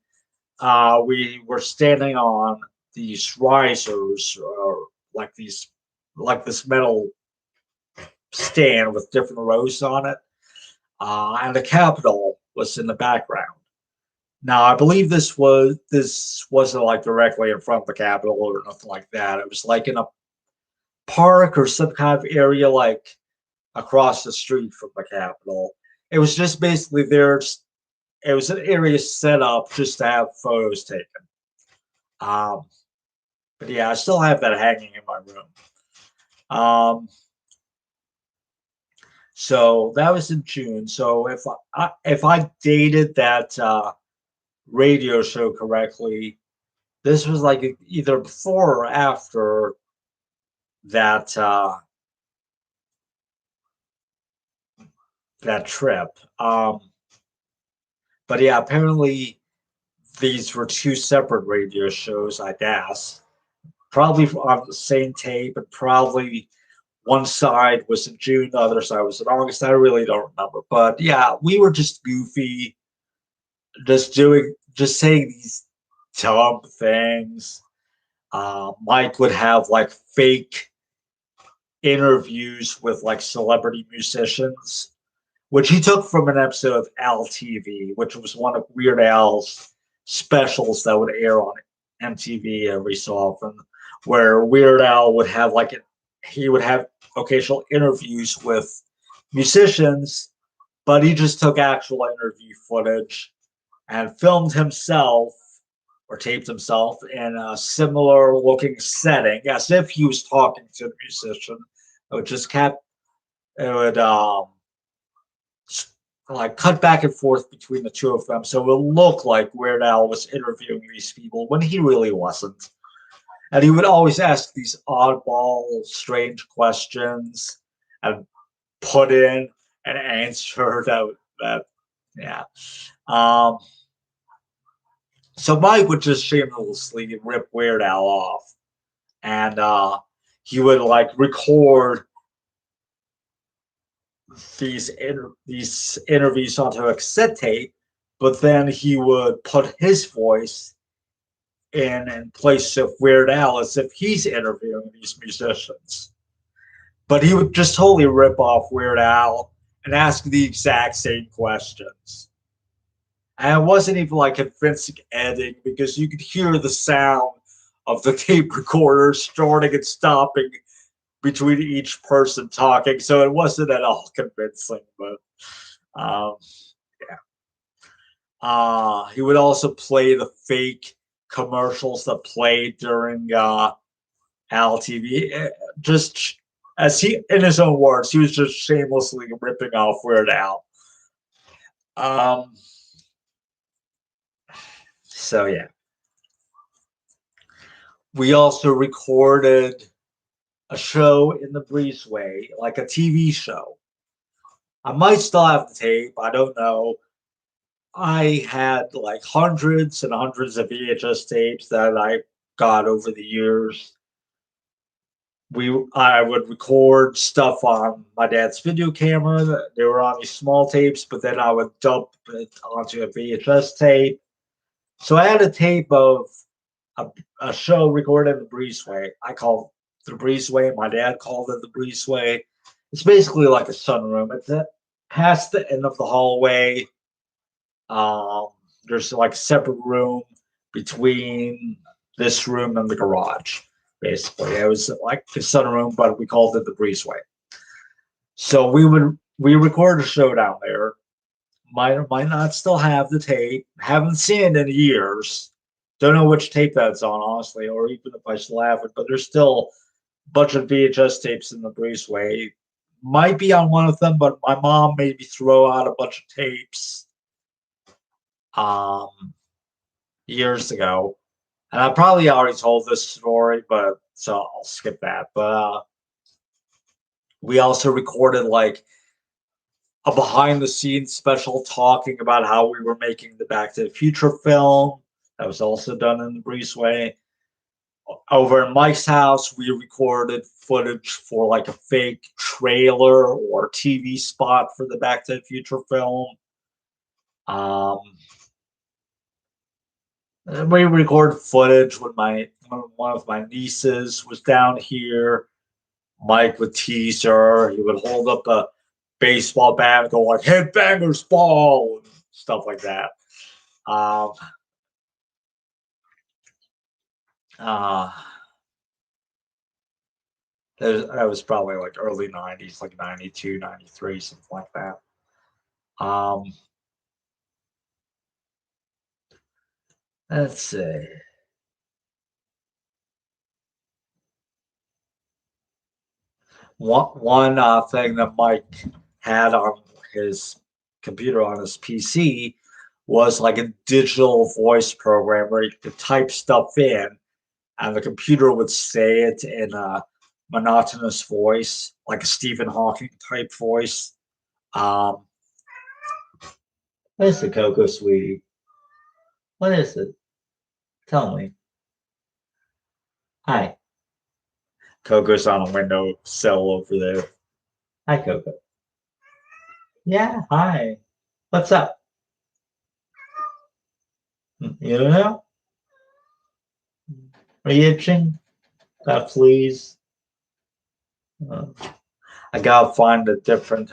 We were standing on these risers, or like these, like this metal stand with different rows on it, and the Capitol was in the background. Now, I believe this wasn't like directly in front of the Capitol or nothing like that. It was like in a park or some kind of area like across the street from the Capitol. It was just basically there. It was an area set up just to have photos taken. Um, but yeah, I still have that hanging in my room. Um, so that was in June. So if I dated that radio show correctly, this was like either before or after that that trip. But yeah, apparently these were two separate radio shows, I guess. Probably on the same tape, and probably one side was in June, the other side was in August. I really don't remember. But yeah, we were just goofy, just saying these dumb things. Mike would have like fake interviews with like celebrity musicians, which he took from an episode of Al TV, which was one of Weird Al's specials that would air on MTV every so often, where Weird Al would have he would have occasional interviews with musicians, but he just took actual interview footage and filmed himself or taped himself in a similar looking setting as if he was talking to the musician. It would just kept it would like cut back and forth between the two of them, so it would look like Weird Al was interviewing these people when he really wasn't. And he would always ask these oddball, strange questions and put in an answer that yeah. Um, so Mike would just shamelessly rip Weird Al off, and he would like record these interviews onto a cassette tape, but then he would put his voice in place of Weird Al as if he's interviewing these musicians. But he would just totally rip off Weird Al, and ask the exact same questions. And it wasn't even like convincing editing because you could hear the sound of the tape recorder starting and stopping between each person talking. So it wasn't at all convincing, but um, yeah. He would also play the fake commercials that played during Al TV. Just as he, in his own words, he was just shamelessly ripping off Weird Al. Um, so yeah, we also recorded a show in the breezeway, like a TV show. I might still have the tape. I don't know. I had like hundreds and hundreds of VHS tapes that I got over the years. I would record stuff on my dad's video camera. They were on these small tapes, but then I would dump it onto a VHS tape. So I had a tape of a, a show recorded in the breezeway. I call it the breezeway. My dad called it the breezeway. It's basically like a sunroom. It's past the end of the hallway. Um, there's like a separate room between this room and the garage. Basically, it was like the sunroom, but we called it the breezeway. So we recorded a show down there. Might or might not still have the tape. Haven't seen it in years. Don't know which tape that's on, honestly, or even if I still have it. But there's still a bunch of VHS tapes in the breezeway. Might be on one of them, but my mom made me throw out a bunch of tapes um, years ago. And I probably already told this story, but so I'll skip that. But we also recorded like a behind the scenes special talking about how we were making the Back to the Future film. That was also done in the breezeway. Over in Mike's house, we recorded footage for like a fake trailer or TV spot for the Back to the Future film. Um, we recorded footage when one of my nieces was down here. Mike would tease her. He would hold up a baseball bat and go like "Headbangers Ball" and stuff like that. Um, uh, that was probably like early 90s, like 92, 93, something like that. Um, let's see. One thing that Mike had on his computer on his PC was like a digital voice program where you could type stuff in and the computer would say it in a monotonous voice, like a Stephen Hawking type voice. Um, what is it, Coco Sweetie? What is it? Tell me. Hi. Coco's on a window sill over there. Hi, Coco. Yeah, hi. What's up? You don't know? Are you itching? Got fleas? Uh, I gotta find a different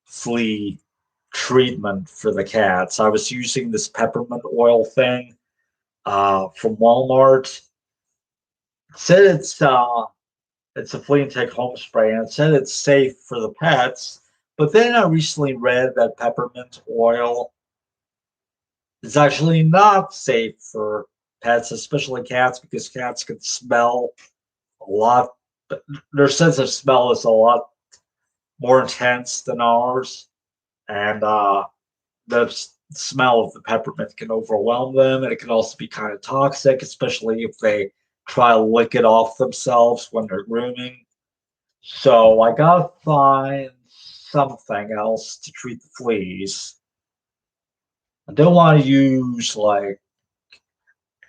flea treatment for the cats. I was using this peppermint oil thing from Walmart. It said it's a flea and tick home spray, and it said it's safe for the pets. But then I recently read that peppermint oil is actually not safe for pets, especially cats, because cats can smell a lot. Their sense of smell is a lot more intense than ours, and the smell of the peppermint can overwhelm them, and it can also be kind of toxic, especially if they try to lick it off themselves when they're grooming. So I gotta find something else to treat the fleas. I don't want to use like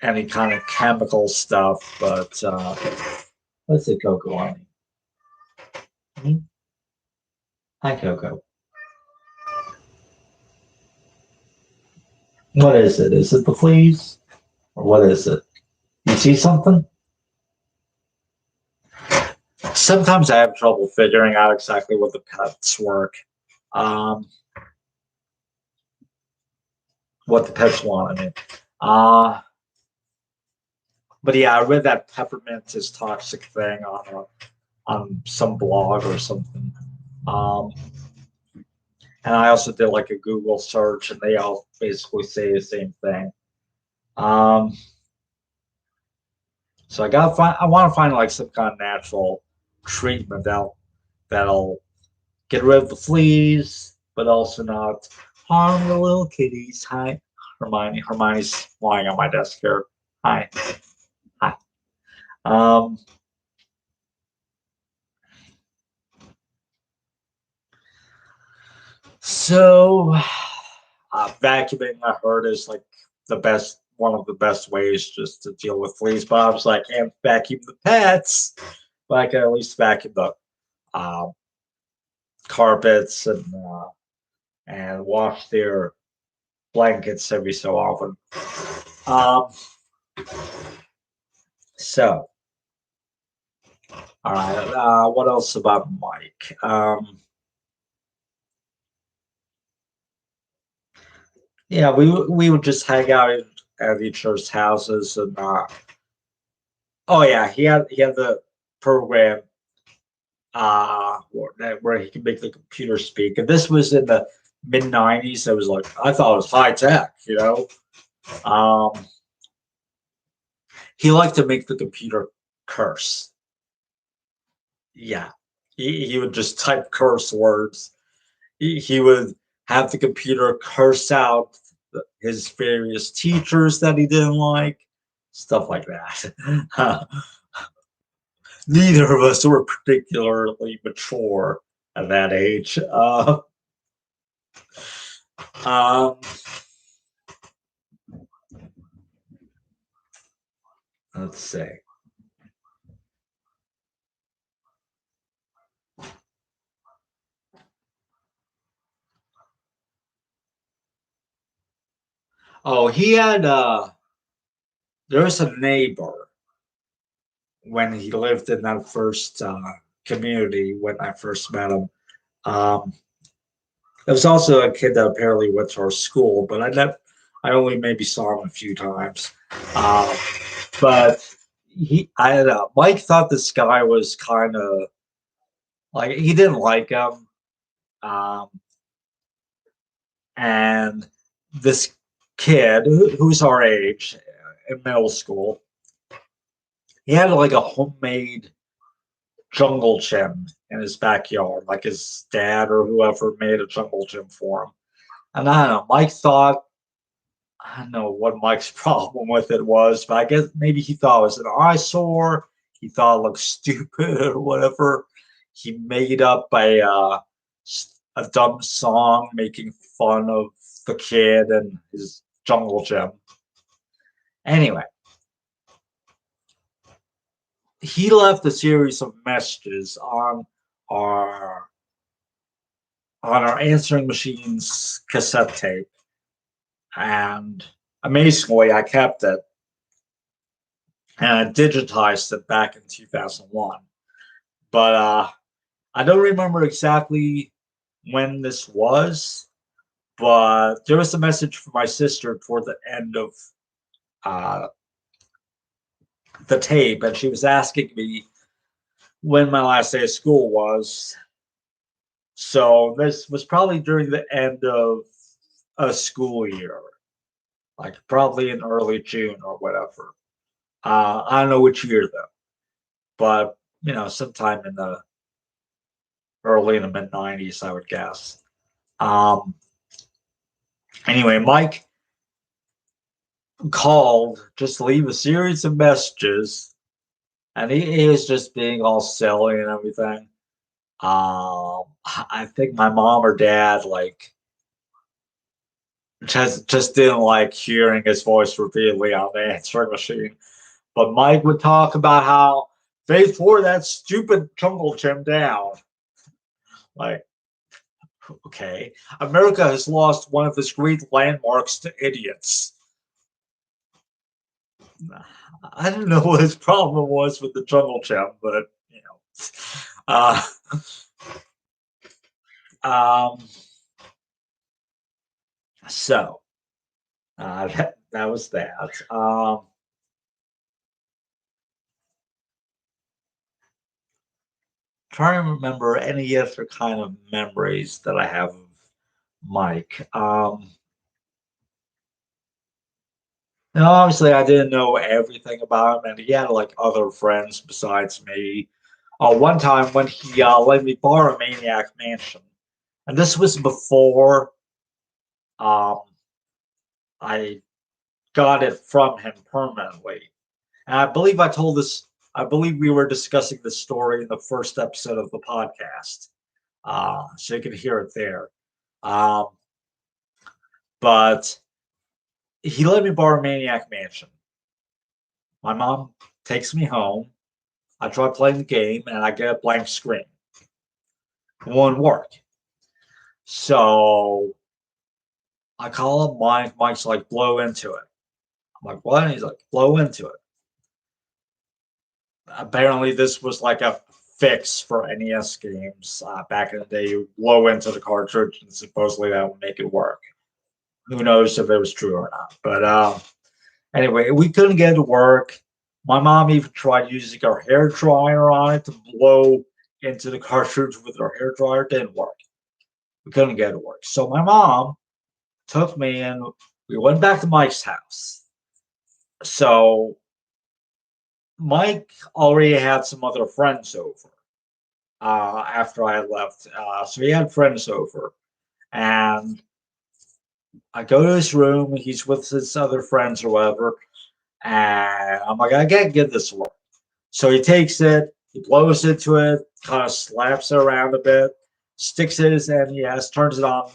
any kind of chemical stuff, but what's it, Coco, honey? Hmm? Hi, Coco. What is it? Is it the fleas? Or what is it? You see something? Sometimes I have trouble figuring out exactly what the pets work. Um, what the pets want, I mean. Uh, but yeah, I read that peppermint is toxic thing on some blog or something. Um, and I also did like a Google search, and they all basically say the same thing. Um, so I gotta find. I want to find like some kind of natural treatment that'll get rid of the fleas, but also not harm the little kitties. Hi, Hermione. Hermione's flying on my desk here. Hi, hi. Um, so vacuuming, I heard, is like one of the best ways just to deal with fleas. But I was like, I can't vacuum the pets, but I can at least vacuum the uh, carpets and wash their blankets every so often. Um, so, all right. What else about Mike? Yeah, we would just hang out at each other's houses, and oh yeah, he had the program where he can make the computer speak, and this was in the mid '90s. I was like, I thought it was high tech, you know. Um, he liked to make the computer curse. Yeah, he would just type curse words. He would have the computer curse out his various teachers that he didn't like, stuff like that. Neither of us were particularly mature at that age. Um, let's see. Oh, he had there was a neighbor when he lived in that first community when I first met him. Um, there was also a kid that apparently went to our school, but I only maybe saw him a few times. Um, but I had Mike thought this guy was kind of like he didn't like him, um, and this kid who's our age in middle school, he had like a homemade jungle gym in his backyard, like his dad or whoever made a jungle gym for him. And I don't know, Mike thought, I don't know what Mike's problem with it was, but I guess maybe he thought it was an eyesore. He thought it looked stupid or whatever. He made up a dumb song making fun of the kid and his jungle gym. Anyway, he left a series of messages our on our answering machine's cassette tape, and amazingly, I kept it and I digitized it back in 2001. But I don't remember exactly when this was, but there was a message from my sister toward the end of uh, the tape, and she was asking me when my last day of school was. So this was probably during the end of a school year, like probably in early June or whatever. I don't know which year though, but sometime in the early in the mid '90s, I would guess. Um, anyway, Mike called just to leave a series of messages, and he was just being all silly and everything. I think my mom or dad like just didn't like hearing his voice repeatedly on the answering machine. But Mike would talk about how they tore that stupid jungle gym down. Like, okay, America has lost one of its great landmarks to idiots. I don't know what his problem was with the jungle gym, but uh, Um, so that was that. Trying to remember any other kind of memories that I have of Mike. Obviously, I didn't know everything about him, and he had like other friends besides me. One time when he let me borrow Maniac Mansion, and this was before um, I got it from him permanently. And I believe I told this. I believe we were discussing this story in the first episode of the podcast, so you can hear it there. Um, but he let me borrow Maniac Mansion. My mom takes me home. I try playing the game and I get a blank screen. It won't work. So I call up Mike. Mike's like, blow into it. I'm like, what? And he's like, blow into it. Apparently, this was like a fix for NES games back in the day. You blow into the cartridge and supposedly that would make it work. Who knows if it was true or not. But anyway, we couldn't get it to work. My mom even tried using her hair dryer on it to blow into the cartridge with her hair dryer. It didn't work. We couldn't get it to work. So my mom took me and we went back to Mike's house. So Mike already had some other friends over after I had left. So he had friends over. And I go to his room. He's with his other friends or whatever. And I'm like, I gotta get this to work. So he takes it, he blows into it, kind of slaps it around a bit, sticks it in his NES, turns it on,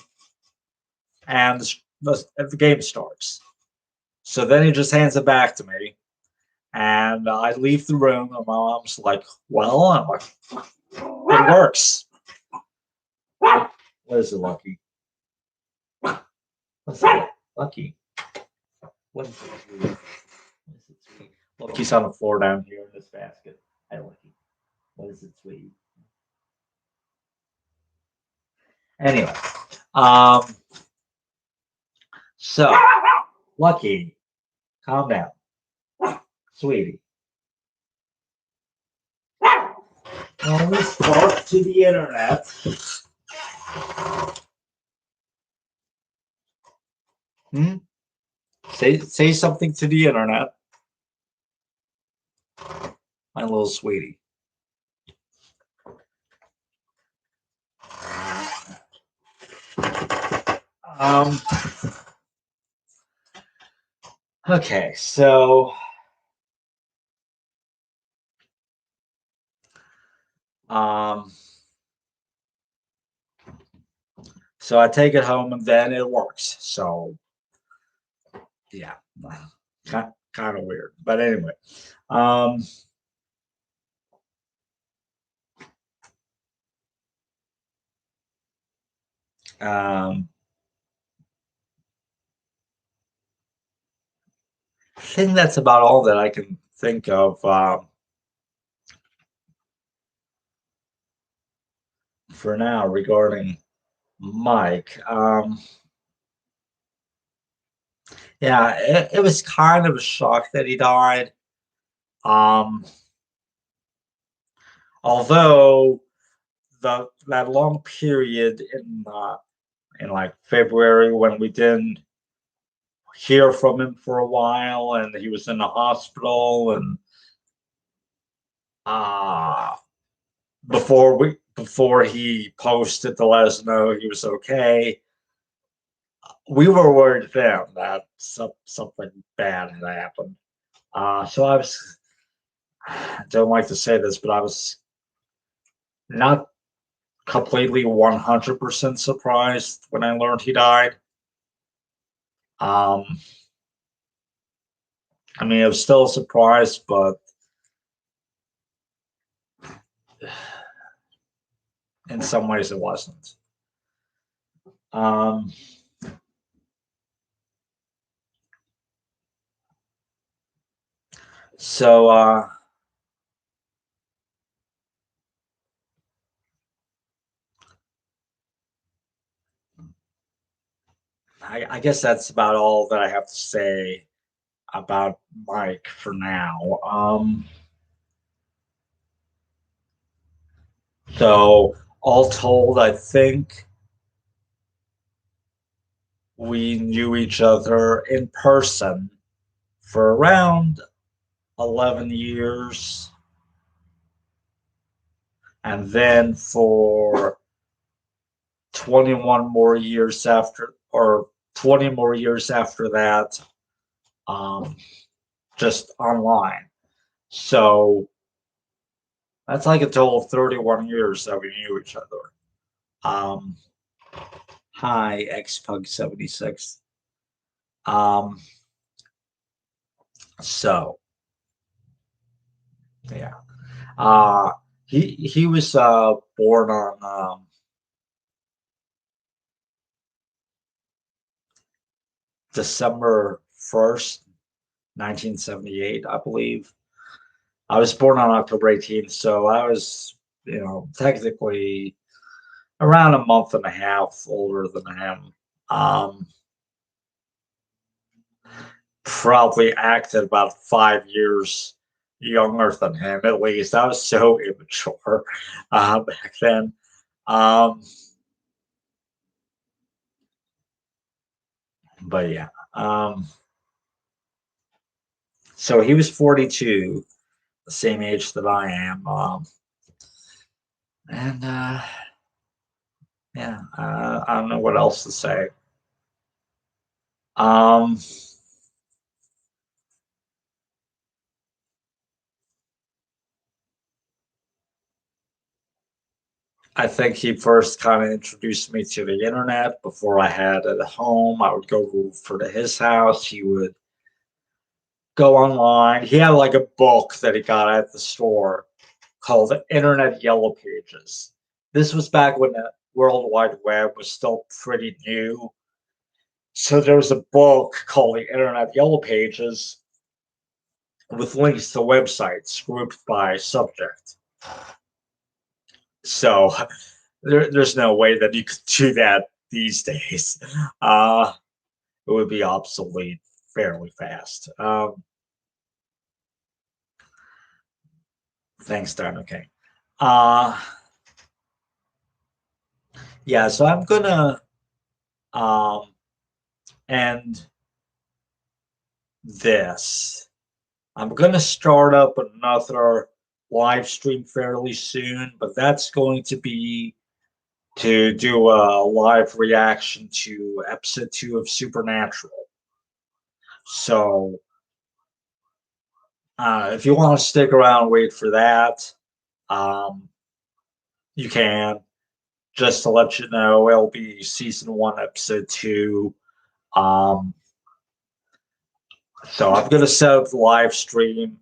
and the game starts. So then he just hands it back to me, and I leave the room, and my mom's like, "Well," I'm like, "It works." What is it, Lucky? What's it, Lucky? What is it, sweetie? What is it, sweetie? Lucky's on the floor down here in this basket. Hi, Lucky. What is it, sweetie? Anyway, um, so Lucky, calm down, sweetie. Always talk to the internet. Hmm? Say something to the internet, my little sweetie. Um. Okay, um, so I take it home and then it works. So yeah, kind of weird, but anyway, um, um, I think that's about all that I can think of for now regarding Mike. Yeah, it was kind of a shock that he died. Um, although that long period in like February when we didn't hear from him for a while and he was in the hospital and uh before he posted to let us know he was okay, we were worried then that something bad had happened. So I don't like to say this, but I was not completely 100% surprised when I learned he died. Um, I mean, I was still surprised, but in some ways it wasn't. Um, so, I guess that's about all that I have to say about Mike for now. So all told, I think we knew each other in person for around 11 years. And then for 21 more years after, or 20 more years after that, um, just online. So that's like a total of 31 years that we knew each other. Um, Hi, XPug76. Um, so yeah. Uh he was born on December 1st, 1978, I believe. I was born on October 18th, so I was, technically around a month and a half older than him. Um, Probably acted about 5 years younger than him, at least. I was so immature back then. Um, but yeah. So he was 42, the same age that I am. And yeah, I don't know what else to say. Um, I think he first kind of introduced me to the internet before I had it at home. I would go over to his house. He would go online. He had like a book that he got at the store called Internet Yellow Pages. This was back when the World Wide Web was still pretty new. So there was a book called the Internet Yellow Pages with links to websites grouped by subject. So there's no way that you could do that these days. It would be obsolete fairly fast. Thanks, Darn. Okay. Uh, yeah, so I'm gonna um, end this. I'm gonna start up another live stream fairly soon, but that's going to be to do a live reaction to episode 2 of Supernatural. So if you want to stick around and wait for that, um, you can. Just to let you know, it'll be season 1, episode 2. Um, so I'm gonna set up the live stream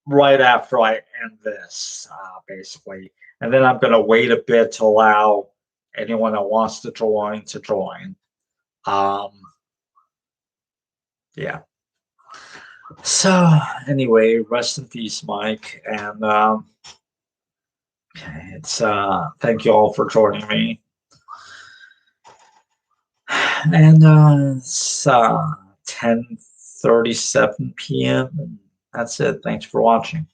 right after I end this, basically, and then I'm gonna wait a bit to allow anyone that wants to join to join. Um, yeah. So anyway, rest in peace, Mike, and it's thank you all for joining me. And it's 10:37 p.m. And that's it. Thanks for watching.